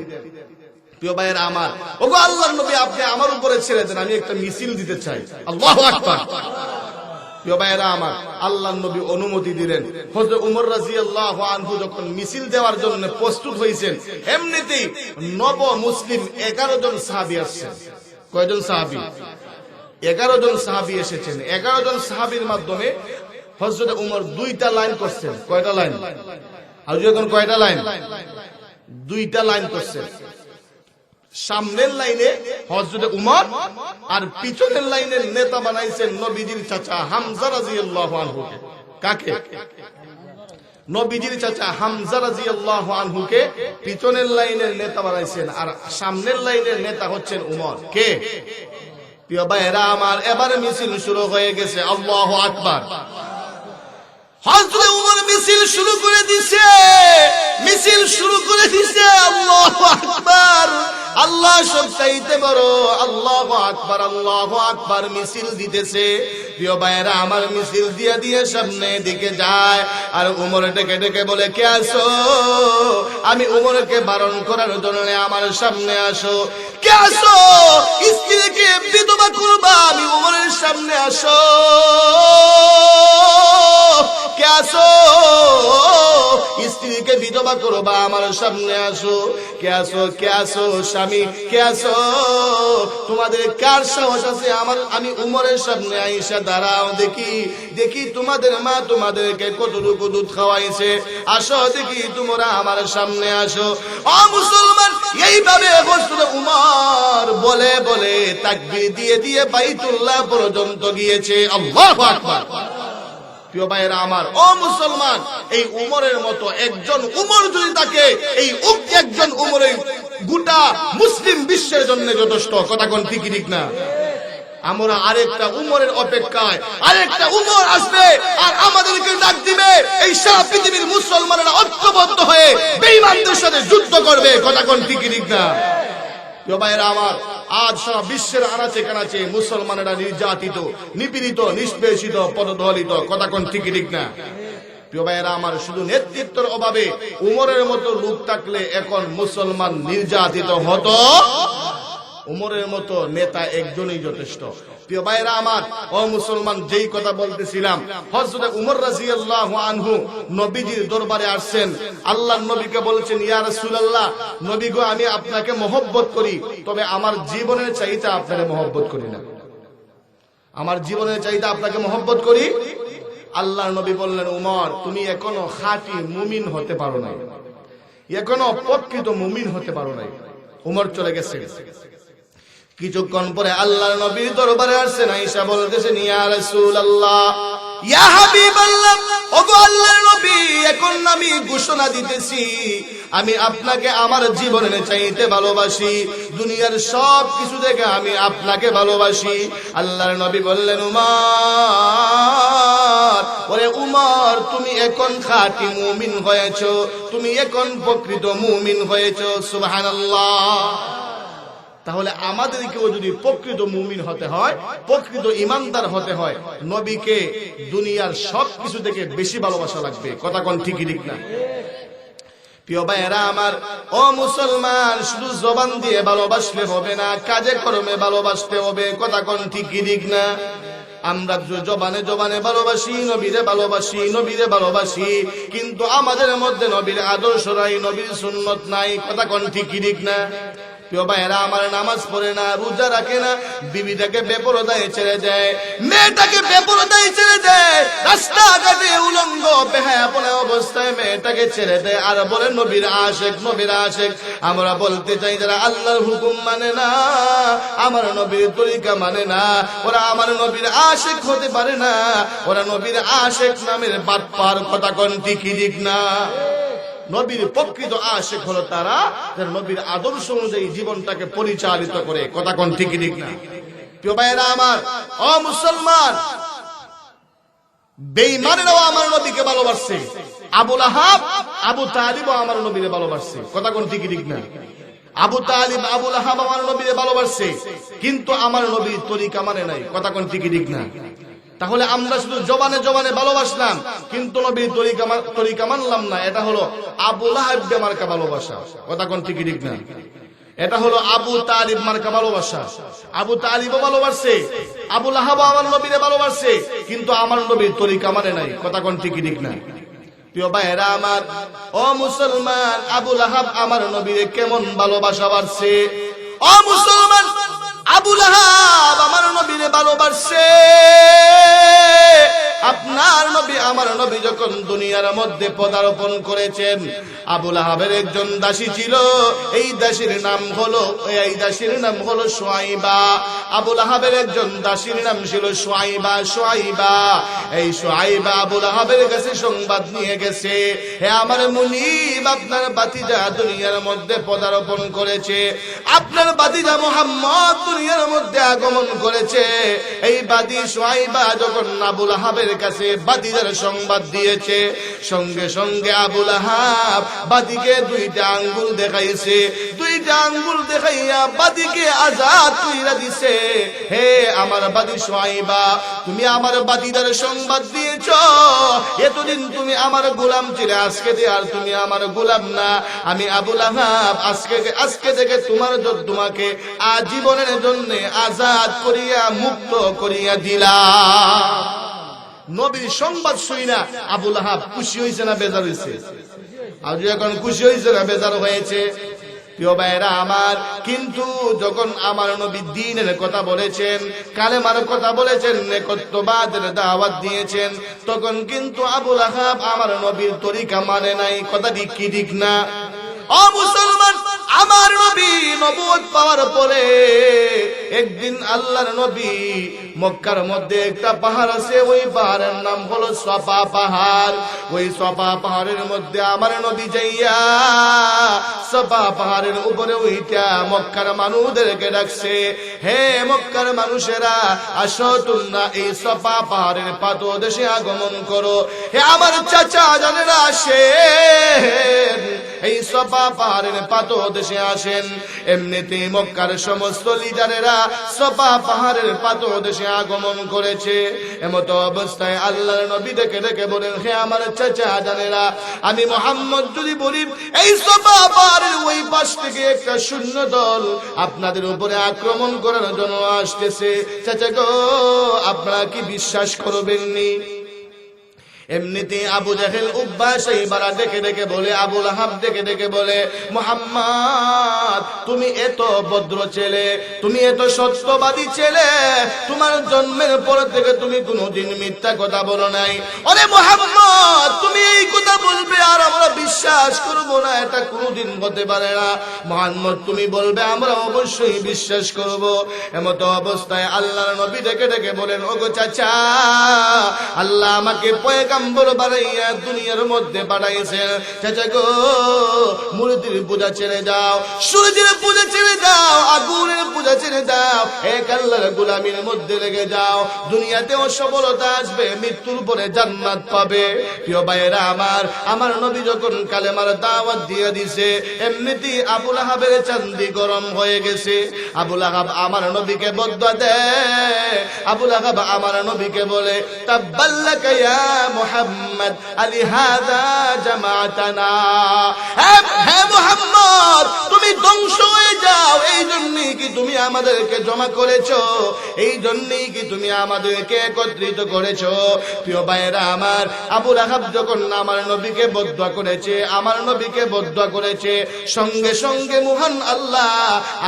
প্রিয় ভাইয়েরা আমার, ওগো আল্লাহর নবী আপনি আমার উপরে ছেড়ে দেন, আমি একটা মিছিল দিতে চাই। আল্লাহু আকবার। প্রিয় ভাইয়েরা আমার, আল্লাহর নবী অনুমতি দিলেন। হযরত উমর রাদিয়াল্লাহু আনহু যখন মিছিল দেওয়ার জন্য প্রস্তুত হয়েছেন, এমনিতেই নব মুসলিম 11 জন সাহাবী আসছেন। কয়জন সাহাবী? 11 জন সাহাবী এসেছেন। 11 জন সাহাবীর মাধ্যমে হযরত উমর 2টা লাইন করছেন। কয়টা লাইন? আর যখন কয়টা লাইন? 2টা লাইন করছেন। সামনের লাইনে হযরত উমর আর পিছনের লাইনের নেতা বানাইছেন নবীজির চাচা হামজা রাদিয়াল্লাহু আনহু। কাকে? নবীজির চাচা হামজা রাদিয়াল্লাহু আনহুকে পিছনের লাইনের নেতা বানাইছেন, আর সামনের লাইনের নেতা হচ্ছেন উমর। কে? প্রিয় ভাইরা আমার, এবারে মিছিল শুরু হয়ে গেছে। আল্লাহু আকবার। হযরত উমর মিছিল শুরু করে দিয়েছে, মিছিল শুরু করে দিয়েছে। আল্লাহু আকবার। আল্লাহ সবচাইতে বড়। আল্লাহু আকবার, আল্লাহু আকবার। মিছিল দিতেছে। প্রিয় ভাইরা আমার, মিছিল দিয়ে দিয়ে সামনে দিকে যায়। আর উমর ডেকে ডেকে বলে, কে আসো? আমি উমরকে বারণ করার জন্য, আমার সামনে আসো। কে আসো? স্ত্রীকে বিধবা করবা, আমি উমরের সামনে আসো। কে আসো? স্ত্রীকে বিধবা করবা, আমার সামনে আসো। কে আসো? কে আসো? স্বামী কে আসো? তোমাদের কার সাহস আছে আমি উমরের সামনে আইসা দাঁড়াও, দেখি দেখি তোমাদের মা তোমাদেরকে কতটুকু দুধ খাওয়াইছে। আসো দেখি তোমরা আমার সামনে আসো। ও মুসলমান, এইভাবে হযরত উমর বলে বলে তাকবীর দিয়ে দিয়ে বাইতুল্লাহ পর্যন্ত গিয়েছে। আল্লাহু আকবার। প্রিয় ভাইয়েরা আমার, ও মুসলমান, এই উমরের মতো একজন উমর যদি থাকে, এই একজন উমরের গোটা মুসলিম বিশ্বের জন্য যথেষ্ট। কথা কোন ঠিক ঠিক না? আমরা আরেকটা উমরের অপেক্ষায়, আরেকটা উমর আসবে আর আমাদেরকে ডাক দিবে, এই সারা পৃথিবীর মুসলমানেরা ঐক্যবদ্ধ হয়ে বেঈমানদের সাথে যুদ্ধ করবে। কথা কোন ঠিক ঠিক না? প্রিয় ভাইয়েরা আমার, আজ সারা বিশ্বের আনাচে কানাচে মুসলমানেরা নির্যাতিত, নিপীড়িত, নিষ্পেষিত, পদদলিত। কথা কোন ঠিক ঠিক না? প্রিয় ভাইয়েরা আমার, শুধু নেতৃত্বের অভাবে উমরের মতো লোক থাকলে এখন মুসলমান নির্যাতিত হতো। উমরের মতো নেতা একজনই যথেষ্ট। প্রিয় ভাইরা আমার, ও মুসলমান, যেই কথা বলতেছিলাম, হযরত উমর রাদিয়াল্লাহু আনহু নবীজির দরবারে আসছেন। আল্লাহর নবীকে বলেছেন, ইয়া রাসূলুল্লাহ, নবী গো, আমি আপনাকে মহব্বত করি, তবে আমার জীবনের চাইতে আপনাকে মহব্বত করি না। আমার জীবনের চাইতে আপনাকে মহব্বত করি। আল্লাহর নবী বললেন, উমর, তুমি এখনো খাঁটি মুমিন হতে পারো নাই, এখনো প্রকৃত মুমিন হতে পারো নাই। উমর চলে গেছে। কিছুক্ষণ পরে আল্লাহর নবীর দরবারে আসছেন। আয়েশা বলতেছেন, ইয়া রাসূলুল্লাহ, ইয়া হাবিবাল্লাহ, ওগো আল্লাহর নবী, এখন আমি ঘোষণা দিতেছি, আমি আপনাকে আমার জীবনের চাইতে ভালোবাসি, দুনিয়ার সব কিছু থেকে আমি আপনাকে ভালোবাসি। আল্লাহর নবী বললেন, উমর, ওরে উমর, তুমি এখন খাঁটি মুমিন হয়েছো, তুমি এখন প্রকৃত মুমিন হয়েছো। সুবহানাল্লাহ। তাহলে আমাদেরকেও যদি প্রকৃত মুমিন হতে হয়, প্রকৃত ইমানদার হতে হয়, নবীকে দুনিয়ার সবকিছু থেকে বেশি ভালোবাসা লাগবে। কথা কোন ঠিক ঠিক না? প্রিয় ভাইয়েরা আমার, ও মুসলমান, শুধু জবান দিয়ে ভালোবাসলে হবে না, কাজে কর্মে ভালোবাসতে হবে। কথা কোন ঠিক ঠিক না? আমরা জবানে জবানে ভালোবাসি, নবীরে ভালোবাসি, নবীরে ভালোবাসি, কিন্তু আমাদের মধ্যে নবীর আদর্শ নাই, নবীর সুন্নত নাই। কথা কোন ঠিক ঠিক না? প্রিয় ভাইয়েরা আমার, নামাজ পড়ে না, রোজা রাখে না, বিবিটাকে বেপরদায় ছেড়ে দেয়, মেয়েটাকে বেপরদায় ছেড়ে দেয়, রাস্তাঘাটে উলঙ্গ বেহায়াপনা অবস্থায় মেয়েটাকে ছেড়ে দেয়, আর বলে নবীর আশিক, নবীর আশিক। আমরা বলতে চাই, যারা আল্লাহর হুকুম মানে না, আমার নবীর তরিকা মানে না, ওরা আমার নবীর আশিক হতে পারে না, ওরা নবীর আশিক নামের বাটপার। কথা কোন ঠিক ঠিক না? নবীর প্রকৃত আশিক হলো তারা যারা নবীর আদর্শ অনুযায়ী জীবনটাকে পরিচালিত করে। কথা কোন ঠিক ঠিক না? প্রিয় ভাইয়েরা আমার, ও মুসলমান, বেঈমানেরাও আমার নবীকে ভালোবাসছে। আবু লাহাব, আবু তালিবও আমার নবীকে ভালোবাসছে। কথা কোন ঠিক ঠিক না? আবু তালিব, আবু লাহাব আমার নবীকে ভালোবাসছে, কিন্তু আমার নবীর তরিকা মানে নাই। কথা কোন ঠিক ঠিক না? তাহলে আমরা শুধু জবানে জবানে ভালোবাসলাম, কিন্তু নবীর তরিকা মানলাম না। এটা হলো আবু লাহাব মার্কা ভালোবাসা। কথা কোন ঠিক ঠিক না? এটা হলো আবু তালিব মার্কা ভালোবাসা। আবু তালিবও ভালোবাসছে, আবু লাহাবও আমার নবীরে ভালোবাসছে, কিন্তু আমার নবীর তরিকা মানে নাই। কথা কোন ঠিক ঠিক না? প্রিয় ভাইয়েরা আমার, ও মুসলমান, আবু লাহাব আমার নবীরে কেমন ভালোবাসা বাড়ছে। ও মুসলমান, আবু লাহাব আমার নবীরে ভালোবাসছে। আপনার নবী, আমার নবী যখন দুনিয়ার মধ্যে পদার্পণ করেছেন, আবু লাহাবের একজন দাসী ছিল, এই দাসীর নাম হলো সুয়াইবা। আবু লাহাবের একজন দাসীর নাম ছিল সুয়াইবা। এই সুয়াইবা আবু লাহাবের কাছে সংবাদ নিয়ে গেছে, হে আমার মুনিব, আপনার বাতিজা দুনিয়ার মধ্যে পদার্পণ করেছে, আপনার বাতিজা মুহাম্মদ দুনিয়ার মধ্যে আগমন করেছে। এই বাদী সুয়াইবা যখন আবু লাহাবের কাছে বাতিজার সংবাদ দিয়েছে, সঙ্গে সঙ্গে আবু লাহাব বাদীকে দুইটা আঙ্গুল দেখাইছে, দুইটা আঙ্গুল দেখাইয়া বাদীকে আজাদ কইরা দিছে। হে আমার বাদী সুয়াইবা, তুমি আমার বাতিজার সংবাদ দিয়েছ, এতদিন তুমি আমার গোলাম ছিলে, আজকে দিয়ে আর তুমি আমার গোলাম না। আমি আবু লাহাব আজকে থেকে তোমাকে আজীবনের জন্য আজাদ করিয়া, মুক্ত করিয়া দিলাম। নবীর সংবাদ শুই না আবু লাহাব খুশি হয়েছে না বেজার হয়েছে? আর এখন খুশি হয়েছে না বেজার হয়েছে? প্রিয় ভাইরা আমার, কিন্তু যখন আমার নবী দ্বীনের কথা বলেছেন, কালেমার কথা বলেছেন, একত্ববাদের দাওয়াত দিয়েছেন, তখন কিন্তু আবু লাহাব আমার নবীর তরিকা মানে নাই। কথা ঠিক কি ঠিক না? ও মুসলমান, আমার নবী নবুয়ত পাওয়ার পরে একদিন আল্লাহর নবী মক্কার মধ্যে একটা পাহাড় আছে, ওই পাহাড়ের নাম হলো সফা পাহাড়। ওই সফা পাহাড়ের মধ্যে আমার নবী যাইয়া সফা পাহাড়ের উপরে উইটা মক্কার মানুষদেরকে ডাকছে, হে মক্কার মানুষেরা, আসো তোমরা এই সফা পাহাড়ের পাদদেশে আগমন করো। হে আমার চাচা জানেরা, আসেন এই সফা পাহাড়ের পাদদেশে আসেন। এমনিতেই মক্কার সমস্ত লিডারেরা সফা পাহাড়ের পাদদেশে আগমন করেছে। এমতো অবস্থায় আল্লাহর নবী ডেকে ডেকে বলেন, হে আমার চাচা জানেরা, আমি মুহাম্মদ যদি বলি এই সফা পাহাড়ের ওই পাশ থেকে একটা সৈন্য দল আপনাদের উপরে আক্রমণ করার জন্য আসতেছে, চাচা গো, আপনারা কি বিশ্বাস করবেননি? এমনিতে আবু জাহেল উব্বা সাইবারা ডেকে ডেকে বলে, আবু লাহাব ডেকে ডেকে বলে, মুহাম্মদ তুমি এত ভদ্র ছেলে, তুমি এত সত্যবাদী ছেলে, তোমার জন্মের পর থেকে তুমি কোনোদিন মিথ্যা কথা বলো নাই। আরে মুহাম্মদ, তুমি এই কথা বলবে আর আমরা বিশ্বাস করব না, এটা কোনোদিন হতে পারে না। মুহাম্মদ তুমি বলবে, আমরা অবশ্যই বিশ্বাস করব। এমতো অবস্থায় আল্লাহর নবী ডেকে ডেকে বলেন, ওগো চাচা, আল্লাহ আমাকে পয়গাম্বর বানাইয়া দুনিয়ার মধ্যে পাঠাইছেন, চাচা গো, মূর্তির পূজা ছেড়ে দাও, সূর্যের পূজা ছেড়ে দাও, আগুনের পূজা ছেড়ে দাও, এক আল্লাহর গোলামির মধ্যে লেগে যাও। দুনিয়াতেও সফলতা আসবে, মৃত্যুর পরে জান্নাত পাবে। প্রিয় ভাইয়েরা আমার, আমার নবী যখন কালেমার দাওয়াত দিয়ে দিছে, এমনিতেই আবু লাহাবের চান্দি গরম হয়ে গেছে। আবু লাহাব আমার নবীকে বদদুয়া দেয়। আবু লাহাব আমার নবীকে বলে, তাব্বাল্লাকা ইয়া মুহাম্মদ আলিহাযা জামাতানা, হে মুহাম্মদ তুমি ধ্বংস হয়ে যাও, এই জন্যই কি তুমি আমাদেরকে জমা করেছো? এই জন্যই কি তুমি আমাদেরকে একত্রিত করেছো? প্রিয় ভাইয়েরা আমার, আবু লাহাব যখন আমার নবীকে বদদুয়া করেছে, আমার নবীকে বদদুয়া করেছে, সঙ্গে সঙ্গে মহান আল্লাহ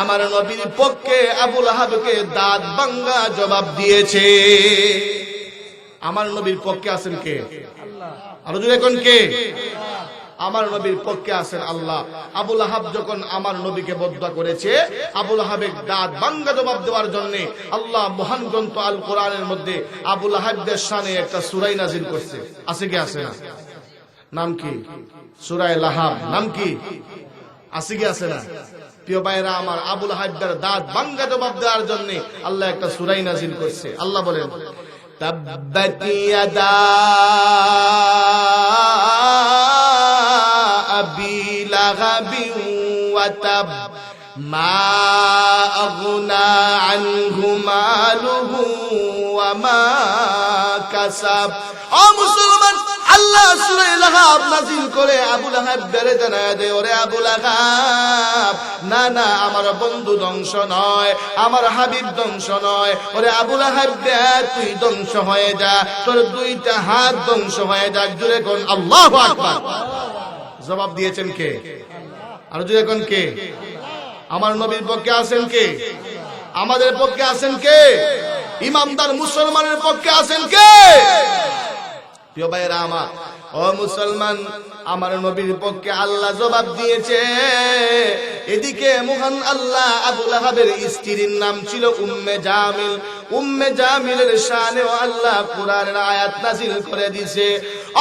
আমার নবীর পক্ষে আবু লাহাবকে দাঁত ভাঙ্গা জবাব দিয়েছে। আমার নবীর পক্ষে আছেন কে? আরো জোরে কোন কে? আমার নবীর পক্ষে আছেন আল্লাহ। আবু লাহাব যখন আমার নবীকে বদদুয়া করেছে, আবু লাহাবের দাঁত ভাঙ্গা জবাব দেওয়ার জন্য আল্লাহ মহান গ্রন্থ আল কোরআনের মধ্যে আবু লাহাবদের শানে একটা সূরা নাযিল করছে। আছে কি আছে না? নাম কি? সূরা লাহাব। নাম কি? আছে কি আছে না? প্রিয় ভাইরা আমার, আবু লাহাবদের দাঁত ভাঙ্গা জবাব দেওয়ার জন্য আল্লাহ একটা সূরা নাযিল করছে। আল্লাহ বলেন, তাব্বাত ইয়াদা আবি লাহাবিন ওয়া তাব মা আগনা আনহু মালুহু ওয়া মা কাসাব। ও মুসলমান, আল্লাহ সূরা লাহাব নাযিল করে আবু লাহাব বেরে জানায় দেয়, ওরে আবু লাহাব, না না, আমার বন্ধু ধ্বংস নয়, আমার হাবিব ধ্বংস নয়। ওরে আবু লাহাব, তুই ধ্বংস হয়ে যা, তোর দুইটা হাত ধ্বংস হয়ে যাক। জোরে কোন আল্লাহু আকবার। জবাব দিয়েছেন কে? আর জোরে কোন কে? আমার নবীর পক্ষে আছেন কে? আমাদের পক্ষে আছেন কে? ইমানদার মুসলমানের পক্ষে আছেন কে? প্রিয় ভাইয়েরা আমার, ও মুসলমান, আমার নবীর পক্ষে আল্লাহ জবাব দিয়েছে। এদিকে মহান আল্লাহ আবু লাহাবের স্ত্রীর নাম ছিল উম্মে জামিল। উম্মে জামিলের শানেও আল্লাহ কোরআনের আয়াত নাযিল করে দিয়েছে।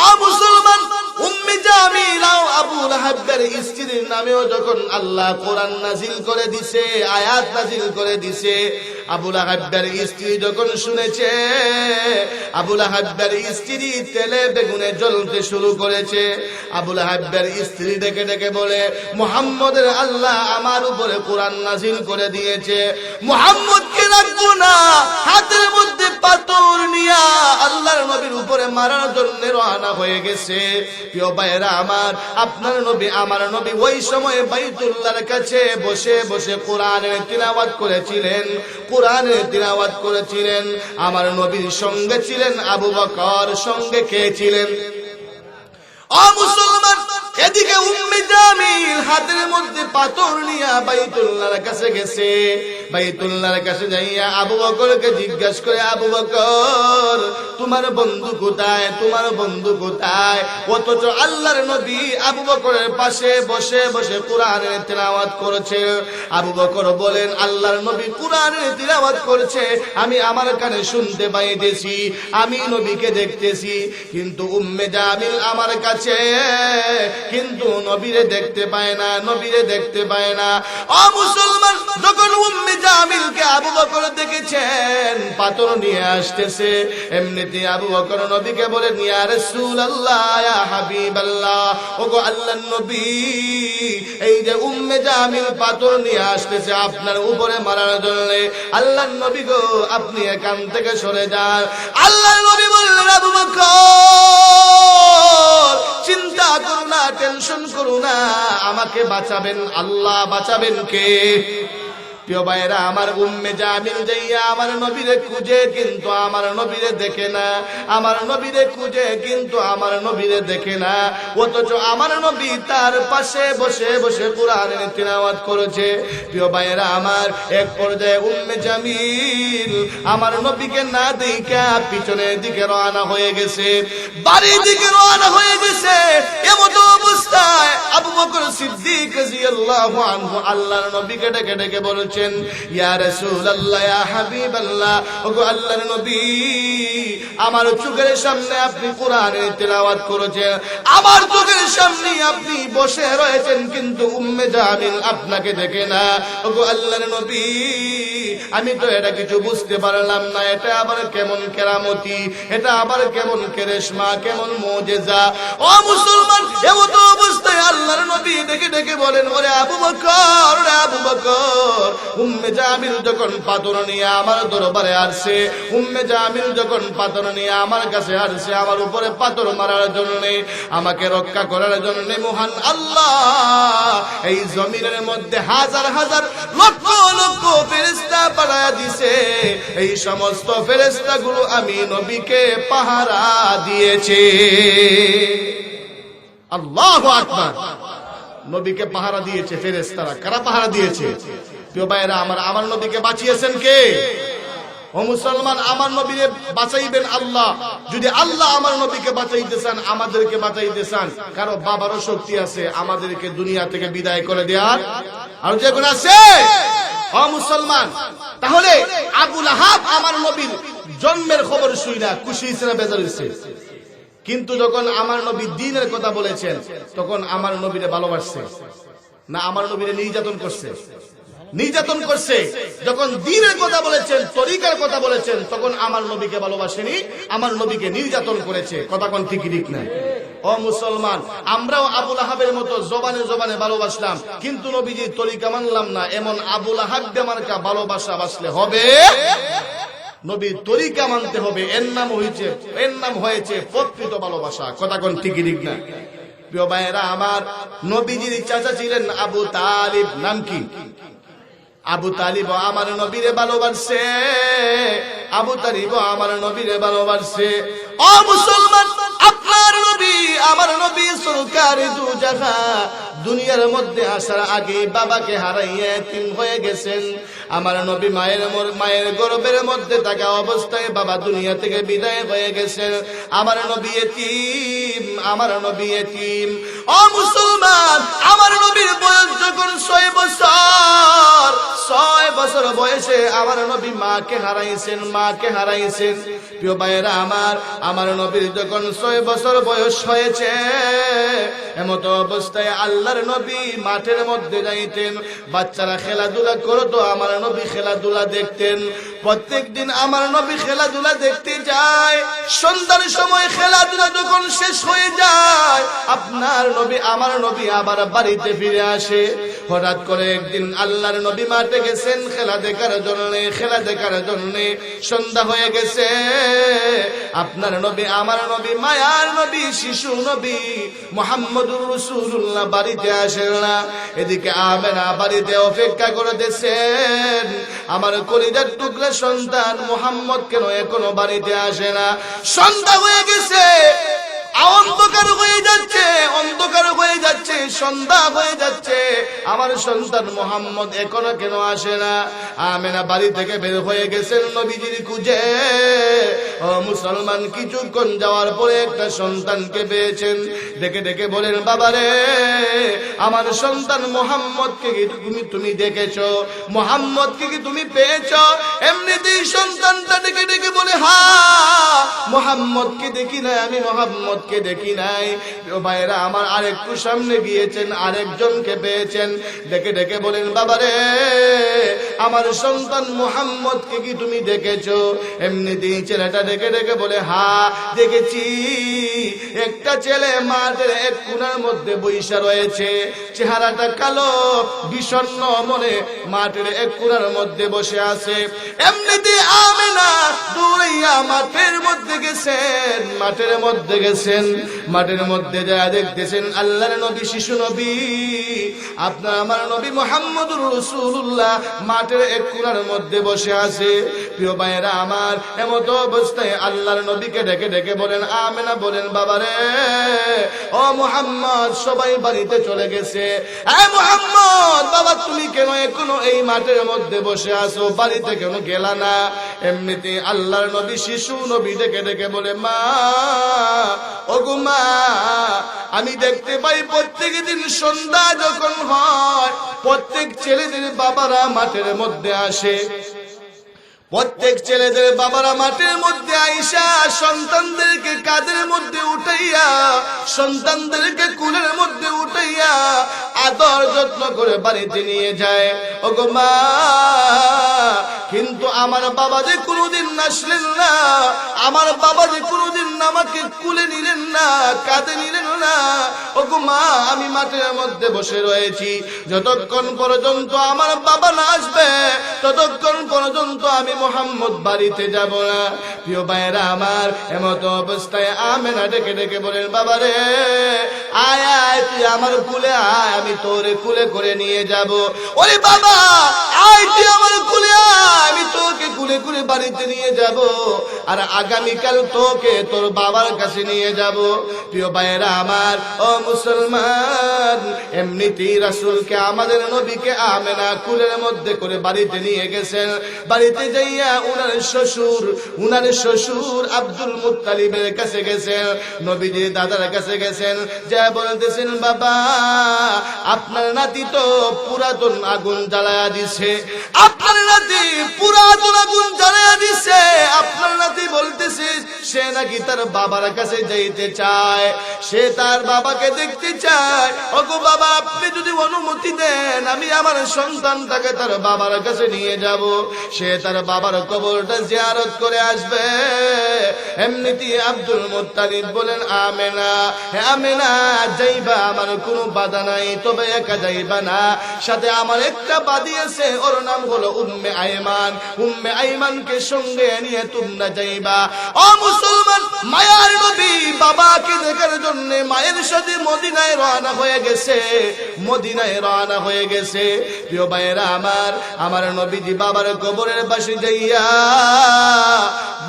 ও মুসলমান, উম্মে জামিল ও আবু লাহাবের স্ত্রীর নামেও যখন আল্লাহ কোরআন নাযিল করে দিয়েছে, আয়াত নাযিল করে দিয়েছে, আবু লাহাবের স্ত্রী যখন শুনেছে, আবু লাহাবের স্ত্রী তেলে বেগুনে জ্বলতে শুরু করেছে। আবু লাহাবের স্ত্রী ডেকে ডেকে বলে, মুহাম্মদের আল্লাহ আমার উপরে কোরআন নাযিল করে দিয়েছে, মুহাম্মদকে রাখবো না। হাতের মধ্যে পাথর নিয়া আল্লাহর নবীর উপরে মারার জন্য রওনা হয়ে গেছে। প্রিয় ভাইয়েরা আমার, আপনার নবী আমার নবী ওই সময় বাইতুল্লাহর কাছে বসে বসে কোরআনের তিলাওয়াত করেছিলেন, কোরআনের তিলাওয়াত করেছিলেন। আমার নবীর সঙ্গে ছিলেন আবু বকর, সঙ্গে কে ছিলেন? ও মুসলমান, এদিকে উম্মে জামিল হাতের মধ্যে পাথর নিয়ে বাইতুল্লাহর কাছে গেছে। বাইতুল্লাহর কাছে যাইয়া আবু বকরকে জিজ্ঞাসা করে, আবু বকর তোমার বন্ধু কোথায়, তোমার বন্ধু কোথায়? অথচ আল্লাহর নবী আবু বকরের পাশে বসে বসে কোরআনের তিলাওয়াত করেছে। আবু বকর বলেন, আল্লাহর নবী কোরআনের তিলাওয়াত করছে, আমি আমার কানে শুনতে পাইতেছি, আমি নবীকে দেখতেছি, কিন্তু উম্মে জামিল আমার কাছে কিন্তু নবীরে দেখতে পায় না, নবীরে দেখতে পায় না। ও মুসলমান, যখন উম্মে জামিলকে আবু বকর দেখেছেন পাথর নিয়ে আসতেছে, এমনিতে আবু বকর নবীকে বলেন, ইয়া রাসূলুল্লাহ, ইয়া হাবিবাল্লাহ, ওগো আল্লাহর নবী, এই যে উম্মে জামিল পাথর নিয়ে আসতেছে আপনার উপরে মারার জন্য, আল্লাহর নবী গো আপনি এখান থেকে সরে যান। আল্লাহর নবী বললেন, আবু বকর চিন্তা করো না, টেনশন করো না, আমাকে বাঁচাবেন আল্লাহ, বাঁচাবেন কে? প্রিয় ভাইরা আমার, উম্মে জামিল যাইয়া আমার নবীরে খুঁজে কিন্তু আমার নবীরে দেখে না, আমার নবীরে খুঁজে কিন্তু আমার নবীরে দেখে না, অথচ আমার নবী তার পাশে বসে বসে কোরআনের তিলাওয়াত করেছে। প্রিয় ভাইরা আমার, এক পর্যায়ে উম্মে জামিল আমার নবীকে না দেখা পিছনের দিকে রওনা হয়ে গেছে, বাড়ির দিকে রওনা হয়ে গেছে। এমন অবস্থায় আবু বকর সিদ্দিক রাদিয়াল্লাহু আনহু আল্লাহর নবীকে ডেকে ডেকে বলেছেন, ইয়া রাসূলুল্লাহ, ইয়া হাবিবাল্লাহ, ওগো আল্লাহর নবী, আমার চোখের সামনে আপনি কোরআনের তিলাওয়াত করেছেন, আমার চোখের সামনে আপনি বসে রয়েছেন, কিন্তু উম্মে জামিল আপনাকে দেখে না। ওগো আল্লাহর নবী, আমি তো এটা কিছু বুঝতে পারলাম না, এটা আবার কেমন কেরামতি, এটা আবার কেমন কেরেশমা, কেমন মুজিজা। ও মুসলমান, এমন অবস্থায় আল্লাহর নবী ডেকে ডেকে বলেন, ওরে আবু বকর, ওরে আবু বকর, উম্মে জামিল যখন পাথর নিয়ে আমার দরবারে আসছে, উম্মে জামিল যখন পাথর নিয়ে আমার কাছে আসছে আমার উপরে পাথর মারার জন্য, আমাকে রক্ষা করার জন্য, মহান আল্লাহ এই জমিনের মধ্যে হাজার হাজার লক্ষ লক্ষ ফেরেশতা পাঠায়া দিয়েছে, এই সমস্ত ফেরেশতাগুলো আমি নবীকে পাহারা দিয়েছে। আল্লাহু আকবার, নবীকে পাহারা দিয়েছে ফেরেশতারা। কারা পাহারা দিয়েছে? প্রিয় ভাইরা আমার, আমার নবীকে বাঁচিয়েছেন কে? ও মুসলমান, আমার নবীকে বাঁচাইবেন আল্লাহ। যদি আল্লাহ আমার নবীকে বাঁচাইতে চান, আমাদেরকে বাঁচাইতে চান, কারো বাবারও শক্তি আছে আমাদেরকে দুনিয়া থেকে বিদায় করে দেওয়ার, আর যে কোন আছে? ও মুসলমান, তাহলে আবু লাহাব আমার নবীর জন্মের খবর শুইনা খুশি হইছে না বেজার হইছে? কিন্তু যখন আমার নবী দ্বীনের কথা বলেছেন, তখন আমার নবীরে ভালোবাসছে না আমার নবীরে নির্যাতন করছে? নির্যাতন করছে। যখন দ্বীনের কথা বলেছেন, তরিকার কথা বলেছেন, তখন আমার নবীকে ভালোবাসেনি, আমার নবীকে নির্যাতন করেছে। কথা কোন ঠিক ঠিক না? ও মুসলমান, আমরাও আবু লাহাবের মতো জবানে জবানে ভালোবাসলাম, কিন্তু নবীজির তরিকা মানলাম না, এমন আবু লাহাব মার্কা ভালোবাসা বাসলে হবে? নবীর তরিকা মানতে হবে, এর নাম হয়েছে প্রকৃত ভালোবাসা। কথা কোন ঠিক ঠিক না? প্রিয় ভাইয়েরা আমার, নবীজির চাচা ছিলেন আবু তালিব। নাম কি? আবু তালিব আমার নবীরে ভালোবাসে, আবু তালিব আমার নবীরে ভালোবাসে। ও মুসলমান, আপনার নবী আমার নবী সরকারি দু জায়গা দুনিয়ার মধ্যে আসার আগে বাবাকে হারাইয়া এতিম হয়ে গেছেন। আমার নবী মায়ের গর্ভের মধ্যে থাকা অবস্থায় বাবা দুনিয়া থেকে বিদায় হয়ে গেছেন। আমার নবী এতিম, আমার নবী এতিম। ও মুসলমান, আমার নবীর বয়স যখন 6 বছর বয়সে আমার নবী মাকে হারাইছেন। প্রিয় ভাইয়েরা আমার নবীর যখন 6 বছর বয়স হয়েছে, এমত অবস্থায় আল্লাহর নবী মাঠের মধ্যে যাইতেন, বাচ্চারা খেলাধুলা করতো, আমার নবী খেলাধুলা দেখতেন। প্রত্যেক দিন আমার নবী খেলাধুলা দেখতে যায়। সন্ধ্যার সময় খেলাধুলা যখন শেষ হয়ে যায়, আমার নবী আবার বাড়িতে ফিরে আসে। হঠাৎ করে একদিন আল্লাহর নবী মাঠে গেছেন খেলা দেখার জন্য, সন্ধ্যা হয়ে গেছে। আপনার নবী, আমার নবী, মায়ার নবী, শিশু নবী মুহাম্মদুর রাসূলুল্লাহ বাড়িতে আসেন না। এদিকে আমেনা বাড়িতে অপেক্ষা করতেছেন, আমার কলিজার টুকরা সন্তান মুহাম্মদ কেন এখনো বাড়িতে আসে না? সন্ধ্যা হয়ে গেছে, অন্ধকার হয়ে যাচ্ছে, অন্ধকার হয়ে যাচ্ছে, সন্ধ্যা হয়ে যাচ্ছে, আমার সন্তান মুহাম্মদ এখনো কেন আসে না? আমেনা বাড়ি থেকে বের হয়ে গেছেন নবীজির খুঁজে। ও মুসলমান, কিছুক্ষণ যাওয়ার পরে একটা সন্তানকে পেয়েছেন। ডেকে ডেকে বলেন, বাবারে, আমার সন্তান মুহাম্মদকে কি তুমি দেখেছো? মুহাম্মদকে কি তুমি পেয়েছো? এমনিতেই সন্তানটা ডেকে ডেকে বলে, হ্যাঁ, মুহাম্মদকে দেখি নাই, আমি মুহাম্মদকে দেখি নাই। ভাইরা আমার আরেকটু সামনে গিয়েছেন, আরেকজনকে পেয়েছেন। ডেকে ডেকে বলেন, বাবারে, আমার সন্তান মুহাম্মদকে কি তুমি দেখেছো? এমনিতেই ছেলেটা ডেকে ডেকে বলে, হ্যাঁ দেখেছি। একটা ছেলে মাঠের এক কোণার মধ্যে বইসা রয়েছে, চেহারাটা কালো, বিষণ্ণ মনে মাঠের এক কোণার মধ্যে বসে আছে। এমনিতে আমেনা দৌড়াইয়া মাঠের মধ্যে গেছেন, মাঠের মধ্যে গেছেন। মাঠের মধ্যে যা দেখতেছেন আল্লাহর নবী, শিশু নবী, আপনার আমার নবী মুহাম্মদুর রাসূলুল্লাহ মাঠের এক কোণার মধ্যে বসে আছে। প্রিয় ভাইরা আমার, এমত অবস্থায় আল্লাহর নবীকে ডেকে ডেকে বলেন, আমেনা বলেন, বাবারে, ও মুহাম্মদ, সবাই বাড়িতে চলে গেছে। এ মুহাম্মদ, বাবা তুমি কেন এখনো এই মাঠের মধ্যে বসে আছো? বাড়িতে কেন গেলা না? এমনিতে আল্লাহর নবী শিশু নবী ডেকে ডেকে বলে, মা, ওগো মা, আমি দেখতে পাই প্রত্যেক দিন সন্ধ্যা যখন হয় প্রত্যেক ছেলেদের বাবারা মাঠের মধ্যে আসে। প্রত্যেক ছেলেদের বাবারা মাঠের মধ্যে আইসা সন্তানদেরকে কাঁধের মধ্যে উঠাইয়া, সন্তানদেরকে কুলের মধ্যে উঠাইয়া আদর যত্ন করে বাড়িতে নিয়ে যায়। ওগো মা, কিন্তু আমার বাবা যে কোনোদিন আসলেন না, আমার বাবা যে কোনোদিন আমাকে কুলে নিলেন না, কাঁধে নিলেন না। ওগো মা, আমি মাঠের মধ্যে বসে রয়েছি, যতক্ষণ পর্যন্ত আমার বাবা না আসবে ততক্ষণ পর্যন্ত আমি মুহাম্মদ বাড়িতে যাব না। প্রিয় ভাইরা আমার, এমত অবস্থায় আমেনা ডেকে ডেকে বলেন, বাবারে, আয় আয়, তুই আমার কুলে আয়, আমি তোরে কুলে করে নিয়ে যাব। ওরে বাবা, আয়, তুই আমার কুলে আয়, আমি তোকে কুলে কুলে বাড়িতে নিয়ে যাব, আর আগামীকাল তোকে তোর বাবার কাছে নিয়ে যাব। প্রিয় ভাইরা আমার, ও মুসলমান, এমনিতেই রাসূলকে, আমাদের নবীকে আমেনা কুলের মধ্যে করে বাড়িতে নিয়ে গেছেন। বাড়িতে যাইয়া উনার শ্বশুর আব্দুল মুত্তালিবের কাছে গেছেন, নবীজির দাদার কাছে গেছেন, যা বলতেছেন, বাবা, আপনার নাতি তো পুরাতন আগুন জ্বালায়া দিছে, আপনার নাতি পুরাতন আগুন জ্বালায়া দিছে। আপনার নাতি বলতেছে সে নাকি তার বাবার কাছে যাইতে চায়, সে তার বাবাকে দেখতে চায়। ওগো বাবা, আপনি যদি অনুমতি দেন, আমি আমার সন্তানটাকে তার বাবার কাছে নিয়ে যাব, সে তার বাবার কবরটা জিয়ারত করে আসবে। এমনিতেই আব্দুল মুত্তালিব বলেন, আমেনা, হে আমেনা, যাইবা, আমার কোনো বাধা নাই, তবে একা যাইবা না, সাথে আমার একটা বাদী আছে, ওর নাম হলো উম্মে আইমান। উম্মে আইমানকে সঙ্গে নিয়ে তোমরা যাইবা। ও মুসলমান, মায়ার নবী বাবাকে দেখার জন্য মায়ের সাথে মদিনায় রওনা হয়ে গেছে, মদিনায় রওনা হয়ে গেছে। প্রিয় ভাইরা আমার, আমার নবীজি বাবার কবরের পাশে যাইয়া,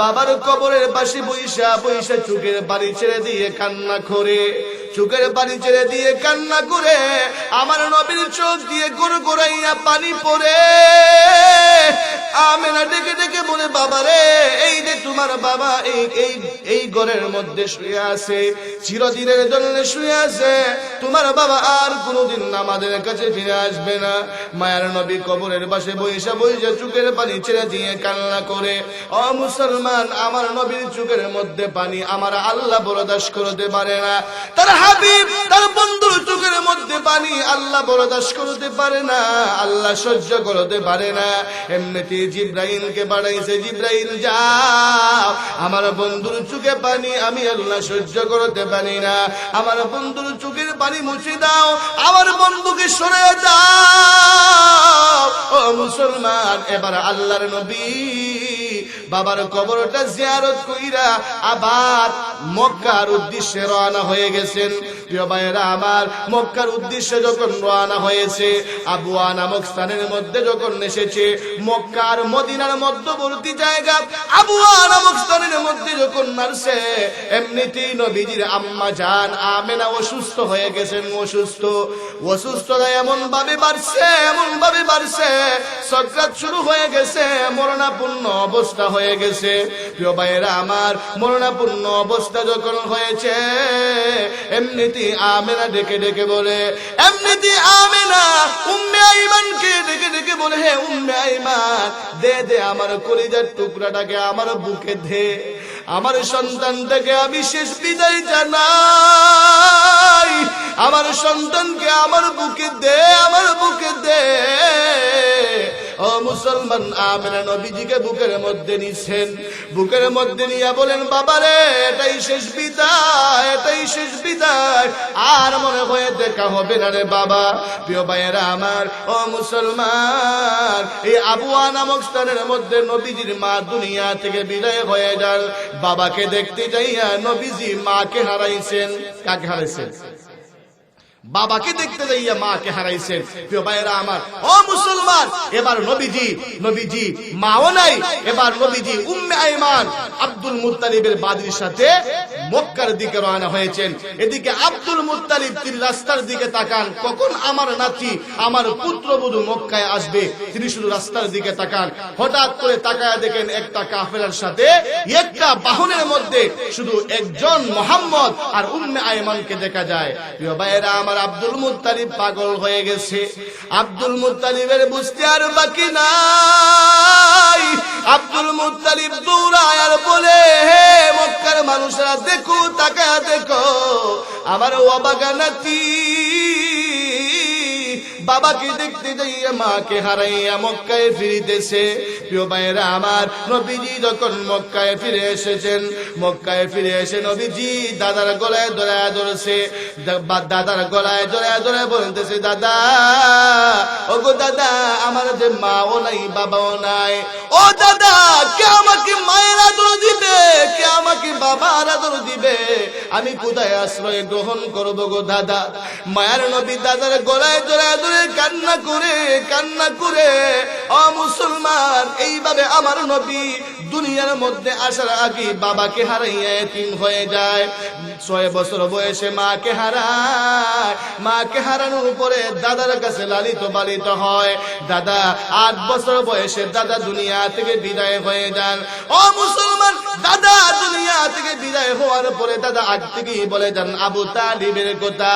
বাবার কবরের পাশে বইসা বইসা চোখের পানি ছেড়ে দিয়ে কান্না করে, চোখের পানি ছেড়ে দিয়ে কান্না করে, আমার নবীর চোখ দিয়ে গড়গড়াইয়া পানি পড়ে। আমেনা ডেকে ডেকে বলে, বাবারে, এই যে তোমার বাবা এই ঘরের মধ্যে শুয়ে আছে, চিরদিনের জন্য শুয়ে আছে, তোমার বাবা আর কোনোদিন আমাদের কাছে ফিরে আসবে না। মায়ার নবী কবরের পাশে বইসা বইসা চোখের পানি ছেড়ে দিয়ে কান্না করে। ও মুসলমান, আমার নবীর চোখের মধ্যে পানি আমার আল্লাহ বরদাস্ত করতে পারে না, তার হাবিব, তার বন্ধুর চোখের মধ্যে পানি আল্লাহ বরদাস্ত করতে পারে না, আল্লাহ সহ্য করতে পারে না। এমনিতে জিব্রাইলকে পাঠাইছে, জিব্রাইল যাও, আমার বন্ধুর চোখে পানি আমি আল্লাহ সহ্য করতে পারি না, আমার বন্ধুর চোখের পানি মুছে দাও, আমার বন্ধুকে সরে দাও। ও মুসলমান, এবার আল্লাহর নবী বাবার কবরটা জিয়ারত কইরা আবার মক্কার উদ্দেশ্যে রওনা হয়ে গেছেন। প্রিয় ভাইয়েরা আমার, মক্কার উদ্দেশ্যে যখন রওনা হয়েছে, আবওয়া নামক স্থানের মধ্যে যখন এসেছে, মক্কার মদিনার মধ্যবর্তী জায়গা আবওয়া নামক স্থানের মধ্যে যখন নামছে, এমনিতেই নবীজির আম্মা জান আমেনা অসুস্থ হয়ে গেছেন। অসুস্থতা এমন ভাবে বাড়ছে, সক্রাত শুরু হয়ে গেছে, মরণাপন্ন অবস্থা হয়ে গেছে। প্রিয় ভাইয়েরা আমার, মরণাপন্ন অবস্থা যখন হয়েছে, এমনিতেই আমেনা ডেকে ডেকে বলে, এমনিতেই আমেনা উম্মে আইমানকে ডেকে ডেকে বলে, হে উম্মে আইমান, দে আমার কলিজার টুকরাটাকে আমার বুকে দে, আমার সন্তানটাকে আমি শেষ বিদায় জানাই, আমার সন্তানকে আমার বুকে দে, আমার বুকে দে। ও মুসলমান, আমেনা নবীজিকে বুকের মধ্যে নিছেন, বুকের মধ্যে নিয়ে বলেন, বাবারে এটাই শেষ বিদায়, এটাই শেষ বিদায়, আর মনে হয় দেখা হবে না রে বাবা। প্রিয় ভাইয়েরা আমার, ও মুসলমান, এই আবওয়া নামক স্থানের মধ্যে নবীজির মা দুনিয়া থেকে বিদায় হয়ে যান। বাবাকে দেখতে যাইয়া নবীজি মাকে হারাইছেন। কাকে হারাইছেন? বাবাকে দেখতে যাইয়া মাকে হারাইছেন। প্রিয় ভাইয়েরা আমার, ও মুসলমান, এবার নবীজি মাও নাই, এবার নবীজি উম্মে আইমান আব্দুল মুত্তালিবের বাদীর সাথে মক্কার দিকে রওনা হয়েছেন। এদিকে আব্দুল মুত্তালিব তিনি রাস্তার দিকে তাকান, কখন আমার নাতি, আমার পুত্রবধূ মক্কায় আসবে, তিনি শুধু রাস্তার দিকে তাকান। হঠাৎ করে তাকায় দেখেন একটা কাফেলার সাথে একটা বাহনের মধ্যে শুধু একজন মুহাম্মদ আর উম্মে আইমানকে দেখা যায়। প্রিয় ভাইয়েরা আমার, আব্দুল মুত্তালিব পাগল হয়ে গেছে। আব্দুল মুত্তালিবের বুঝতে আর বাকি নাই। আব্দুল মুত্তালিব দৌড়ায় আর বলে, হে মক্কার মানুষরা, দেখো, তাকায়া দেখো, আমার অবাগা নাতি বাবাকে দেখতে যাইয়া মাকে হারাইয়া মক্কায় ফিরিতেছে। প্রিয় ভাইয়েরা আমার, নবীজি যখন মক্কায় ফিরে এসেছেন, মক্কায় ফিরে এসে নবীজি দাদার গলায় ধরায়া ধরেছে, দাদার গলায় ধরায়া বলতেছে, দাদা, ওগো দাদা, আমার যে মাও নাই বাবাও নাই, ও দাদা, কে আমাকে মায়ের আদর দিবে, কে আমাকে বাবার আদর দিবে, আমি কোথায় আশ্রয় গ্রহণ করবো গো দাদা? মায়ের নবী দাদার গলায় ধরায়া ধরে কান্না করে, ও মুসলমান, এইভাবে আমার নবী দুনিয়ার মধ্যে আসার আগে বাবাকে হারাইয়া এতিম হয়ে যায়। 6 বছর বয়সে মাকে হারায়, মাকে হারানোর পরে দাদার কাছে লালিত পালিত হয়। দাদা 8 বছর বয়সে দাদা দুনিয়া থেকে বিদায় হয়ে যান। ও মুসলমান, দাদা দুনিয়া থেকে বিদায় হওয়ার পরে দাদা আগ থেকেই বলে যান আবু তালিবের কথা।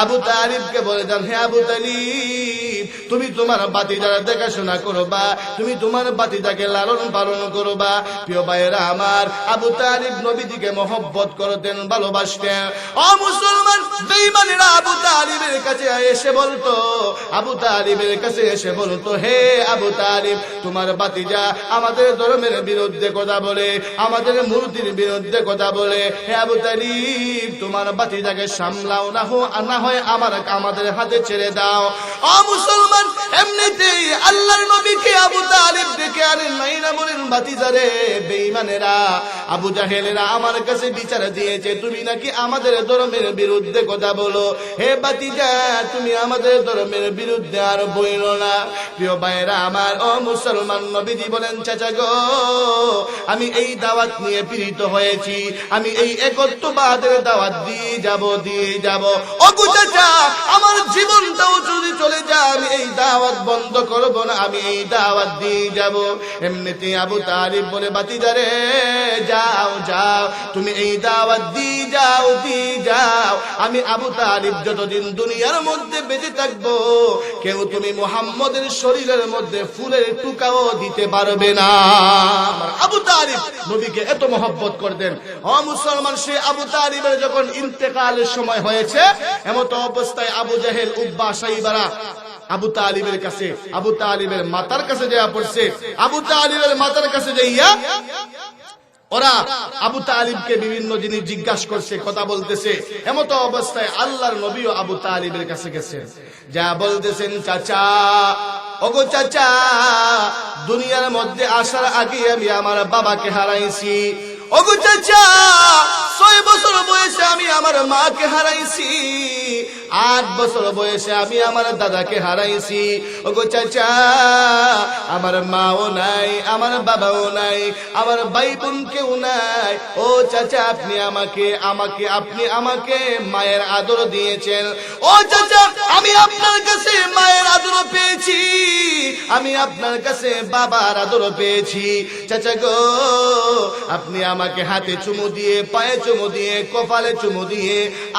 আবু তালিবকে বলে যান, হে আবু তালিব, তুমি তোমার বাতিজার দেখাশোনা করবা, তুমি তোমার বাতিজাকে লালন পালন করবা। প্রিয় ভাইয়েরা আমার, আবু তালিব নবীজিকে মহব্বত করতেন, ভালোবাসতেন। ও মুসলমান, বেঈমানেরা আবু তালিবের কাছে এসে বলতো, আবু তালিবের কাছে এসে বলতো, হে আবু তালিব, তোমার বাতিজা আমাদের ধর্মের বিরুদ্ধে কথা বলে, আমাদের মূর্তির বিরুদ্ধে কথা বলে, হে আবু তালিব, তোমার বাতিজাকে সামলাও, না হয় আমাদের হাতে ছেড়ে দাও। ও মুসলমান, এমনিতেই আল্লাহর নবীকে আবু তালিব ডেকে আনেন, নাইনা বলেন, বাতিজারে, বেঈমানেরা আবু জাহেলেরা আমার কাছে বিচার দিয়েছে, তুমি নাকি আমাদের ধর্মের বিরুদ্ধে কথা বলো। হে বাতিজা, তুমি আমাদের ধর্মের বিরুদ্ধে আর বইল না। প্রিয় ভাইয়েরা আমার, ও মুসলমান, নবীজি বলেন, চাচা গো, আমি এই দাওয়াত নিয়ে পীড়িত হয়েছি, আমি এই একত্ববাদের দাওয়াত দিয়ে যাব। ও চাচা, আমার জীবনটাও যদি চলে যায়, আমি এই দাওয়াত বন্ধ করব না, আমি এই দাওয়াত দিয়ে যাব। এমনিতে আবু তালিব বলে, বাতিজারে, যাও, তুমি এই দাওয়াত দিয়ে যাও, আমি আবু তালিব যতদিন দুনিয়ার মধ্যে বেঁচে থাকবো, কেউ তুমি মুহাম্মদের শরীরের মধ্যে ফুলের টুকাও দিতে পারবে না। আবু তালিব নবীকে এত মহব্বত করতেন। ও মুসলমান, সে আবু তালিবের যখন ইন্তেকালের সময় হয়েছে, এমত অবস্থায় আবু জাহেল, উব্বা, সাইবারা আবু তালিবের কাছে, আবু তালিবের মাতার কাছে যাইয়া পড়ছে। আবু তালিবের মাতার কাছে যাইয়া ওরা আবু তালিবকে বিভিন্ন জিনিস জিজ্ঞাসা করছে, কথা বলতেছে। এমত অবস্থায় আল্লাহর নবীও আবু তালিবের কাছে গেছেন, যা বলতেছেন, চাচা, ওগো চাচা, দুনিয়ার মধ্যে আসার আগে আমি আমার বাবাকে হারাইছি। ও ওগো চাচা 6 বছর বয়সে আমি আমার মাকে হারাইছি, 8 বছর বয়সে আমি আমার দাদাকে হারাইছি। ওগো চাচা আমার মাও নাই, আমার বাবাও নাই, আমার ভাই বোন কেউ নাই। ও চাচা আপনি আমাকে মায়ের আদর দিয়েছেন। ও চাচা আমি আপনার কাছে মায়ের আদর পেয়েছি, আমি আপনার কাছে বাবার আদর পেয়েছি। চাচা গো আপনি আমাকে হাতে চুমু দিয়ে, পায়ে চুমু দিয়ে, কপালে চুমু দিয়ে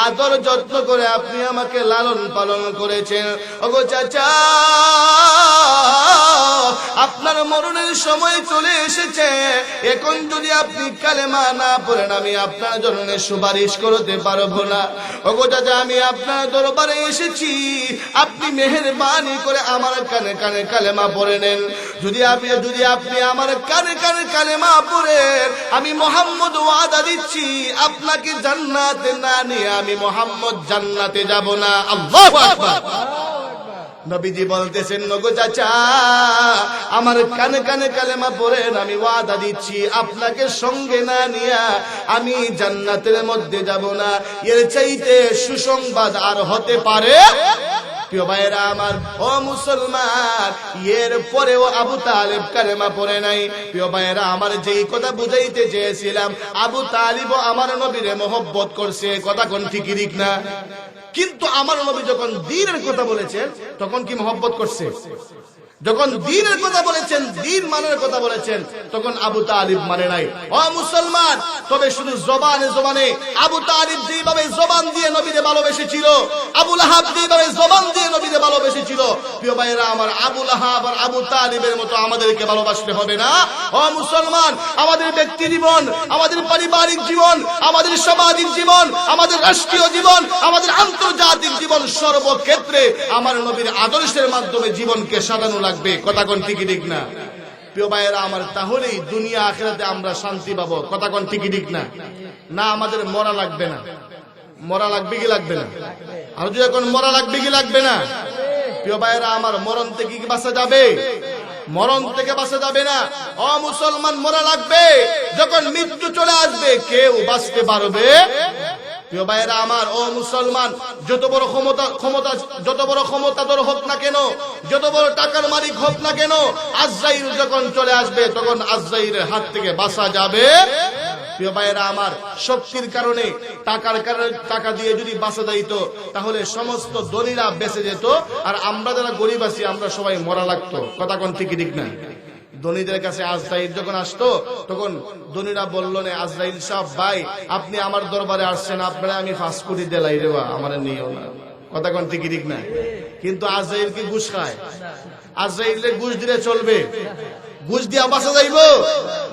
আদর যত্ন করে আপনি আমাকে লালন পালন করেছেন। ওগো চাচা আপনার মরণের সময় চলে এসেছে, এখন যদি আপনি কালেমা না পড়েন আমি আপনার জন্য সুপারিশ করতে পারবো না। ওগো চাচা আমি আপনার দরবারে এসেছি, আপনি মেহেরবানি করে আমার কানে কানে কালেমা পড়ে নেন। যদি আপনি আমার কানে কানে কালেমা পড়েন, আমি মোহাম্মদ ওয়াদা দিচ্ছি আপনাকে জান্নাতে না নিয়ে আমি মোহাম্মদ জান্নাতে যাব না। আল্লাহু আকবার। নবীজি বলতেছেন ওগো চাচা আমার কানে কানে কালেমা পড়েন, আমি ওয়াদা দিচ্ছি আপনাকে সঙ্গে না নিয়া আমি জান্নাতের মধ্যে যাব না। এর চাইতে সুসংবাদ আর হতে পারে? প্রিয় ভাইরা আমার, ও মুসলমান, এর পরেও আবু তালিব কালেমা পড়ে নাই। প্রিয় ভাইরা আমার, যেই কথা বুঝাইতে চেয়েছিলাম, আবু তালিবও আমার নবীরে মহব্বত করছে, কথা কোন ঠিকই ঠিক না? কিন্তু আমার নবী যখন দ্বীনের কথা বলেছেন তখন কি মহব্বত করছে? যখন দ্বীনের কথা বলেছেন, দ্বীন মানের কথা বলেছেন, তখন আবু তালিব মানে নাই। ও মুসলমান, তবে শুধু জবানে জবানে আবু তালিব যেভাবে জবান দিয়ে নবীরে ভালোবেসেছিল, আবু লাহাব যেভাবে জবান দিয়ে নবীরে ভালোবেসেছিল, প্রিয় ভাইরা আমার, আবু লাহাব আর আবু তালিবের মতো আমাদেরকে ভালোবাসতে হবে না। ও মুসলমান, আমাদের ব্যক্তি জীবন, আমাদের পারিবারিক জীবন, আমাদের সামাজিক জীবন, আমাদের রাষ্ট্রীয় জীবন, আমাদের আন্তর্জাতিক জীবন, সর্বক্ষেত্রে আমার নবীর আদর্শের মাধ্যমে জীবনকে সাজানো লাগবে। কথা কোন ঠিকই ঠিক না? প্রিয় ভাইয়েরা আমার, তাহলেই দুনিয়া আখিরাতে আমরা শান্তি পাবো। কথা কোন ঠিকই ঠিক না? না আমাদের মরা লাগবে না? মরা লাগবে কি লাগবে না? আর যদি এখন মরা লাগবে কি লাগবে না? প্রিয় ভাইয়েরা আমার, মরণ থেকে কি বাঁচা যাবে? মরণ থেকে বাঁচা যাবে না। ও মুসলমান, মরা লাগবে। যখন মৃত্যু চলে আসবে কেউ বাঁচতে পারবে? প্রিয় ভাইয়েরা আমার, ও মুসলমান, যত বড় ক্ষমতাধর হোক না কেন, যত বড় টাকার মালিক হোক না কেন, আজরাইল যখন চলে আসবে তখন আজরাইলের হাত থেকে বাঁচা যাবে? প্রিয় ভাইয়েরা আমার, শক্তির কারণে, টাকার কারণে, টাকা দিয়ে যদি বাঁচা যাইতো তাহলে সমস্ত ধনীরা বেঁচে যেত, আর আমরা যারা গরিব আছি আমরা সবাই মরা লাগতো। কথা কোন ঠিকই ঠিক না? ধনীদের কাছে আজরাইল যখন আসতো তখন ধনীরা বলল না, আজরাইল সাহেব ভাই আপনি আমার দরবারে আসছেন, আপনারা আমি 5 কোটি দেলাই দেওয়া আমার নিয়েও না। কথা কোন ঠিকই ঠিক না? কিন্তু আজরাইল কি ঘুষ খায়? আজরাইলে ঘুষ দিলে চলবে? ঘুষ দিয়া বাঁচা যাইব?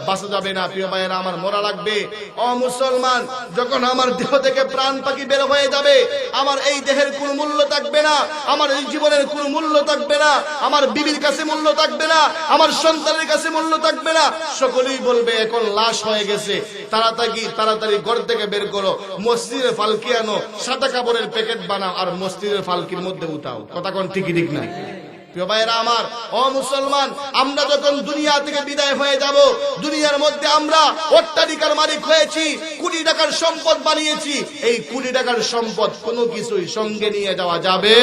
বাঁচা যাবে না। প্রিয় ভাইয়েরা আমার, মরা লাগবে। ও মুসলমান, যখন আমার দেহ থেকে প্রাণ পাখি বের হয়ে যাবে, আমার এই দেহের কোনো মূল্য থাকবে না, আমার এই জীবনের কোনো মূল্য থাকবে না, আমার বিবির কাছে মূল্য থাকবে না, আমার সন্তানের কাছে মূল্য থাকবে না। সকলেই বলবে এখন লাশ হয়ে গেছে, তাড়াতাড়ি ঘর থেকে বের করো, মসজিদের ফালকি আনো, সাদা কাপড়ের প্যাকেট বানাও আর মসজিদের ফালকির মধ্যে উঠাও। কথা কোন ঠিকই ঠিক না? প্রিয় ভাইয়েরা আমার, ও মুসলমান, আমরা যখন দুনিয়া থেকে বিদায় হয়ে যাব, দুনিয়ার মধ্যে আমরা অট্টালিকার মালিক হয়েছি, কোটি টাকার সম্পদ বানিয়েছি, এই কোটি টাকার সম্পদ কোনো কিছুই সঙ্গে নিয়ে যাওয়া যাবে?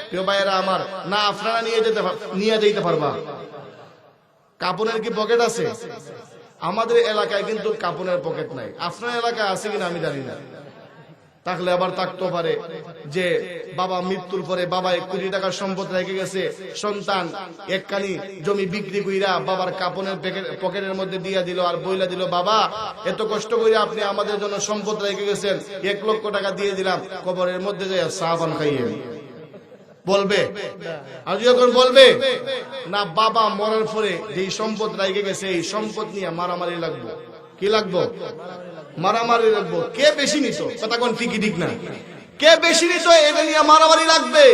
প্রিয় ভাইয়েরা আমার, না আপনারা নিয়ে যেতে পারবা? কাপড়ের কি পকেট আছে? আমাদের এলাকায় কিন্তু কাপড়ের পকেট নাই। আপনার এলাকায় আছে কিনা আমি জানি না। থাকলে আবার থাকতে পারে যে বাবা মৃত্যুর পরে বাবা 1 কোটি টাকার সম্পদ রেখে গেছে, সন্তান একখানি জমি বিক্রি কইরা বাবার কাপড়ের পকেটের মধ্যে দিয়া দিল আর বইলা দিল, বাবা এত কষ্ট করে আপনি আমাদের জন্য সম্পদ রেখে গেছেন, 1 লক্ষ টাকা দিয়ে দিলাম, কবরের মধ্যে যাই চা পান খাইয়ে। বলবে? আর যখন বলবে না, বাবা মরার পরে যেই সম্পদ রেখে গেছে এই সম্পদ নিয়ে মারামারি লাগবো। কি লাগবো? মারামারি লাগবো। কে বেশি নিত? কথা কোন ঠিকই ঠিক না? কে বেশি নিত এটা নিয়ে মারামারি লাগবে।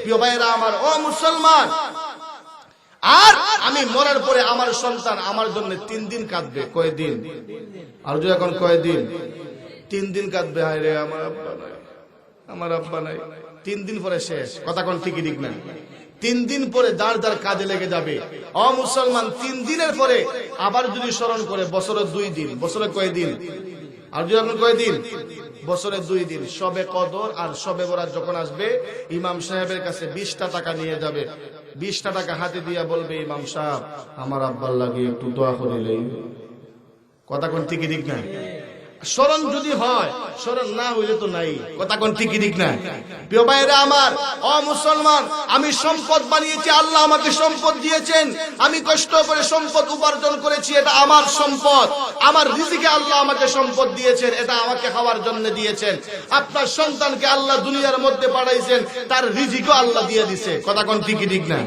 প্রিয় ভাইরা আমার, ও মুসলমান, আর আমি মরার পরে আমার সন্তান আমার জন্য 3 দিন কাঁদবে। কয়দিন? আর যদি এখন কয়দিন? 3 দিন কাঁদবে। হায় রে আমার আব্বা নাই, আমার আব্বা নাই। 3 দিন পরে শেষ। কথা কোন ঠিকই ঠিক না? 3 দিন পরে যার যার কাজে লেগে যাবে। মুসলমান 3 দিনের পরে আবার যদি স্মরণ করে বছরে 2 দিন, বছরে কয় দিন? আর যদি আপনি কয় দিন? বছরে 2 দিন। শবে কদর আর শবে বরাত যখন আসবে, ইমাম সাহেবের কাছে 20টা টাকা নিয়ে যাবে। 20টা টাকা হাতে দিয়া বলবে, ইমাম সাহেব আমার আব্বার লাগে একটু দোয়া করিলেই। কথা কোন ঠিক ঠিক না? স্মরণ যদি হয়, স্মরণ না হইলে তো নাই। কথা কোন ঠিক ঠিক না? প্রিয় ভাইরা আমার, মুসলমান, আমি সম্পদ বানিয়েছি, আল্লাহ আমাকে সম্পদ দিয়েছেন, আমি কষ্ট করে সম্পদ উপার্জন করেছি, এটা আমার সম্পদ। আমার রিজিকে আল্লাহ আমাকে সম্পদ দিয়েছেন, এটা আমাকে খাওয়ার জন্য দিয়েছেন। আপনার সন্তানকে আল্লাহ দুনিয়ার মধ্যে পাঠাইছেন, তার রিজিকও আল্লাহ দিয়ে দিছে। কথা কোন ঠিক ঠিক না?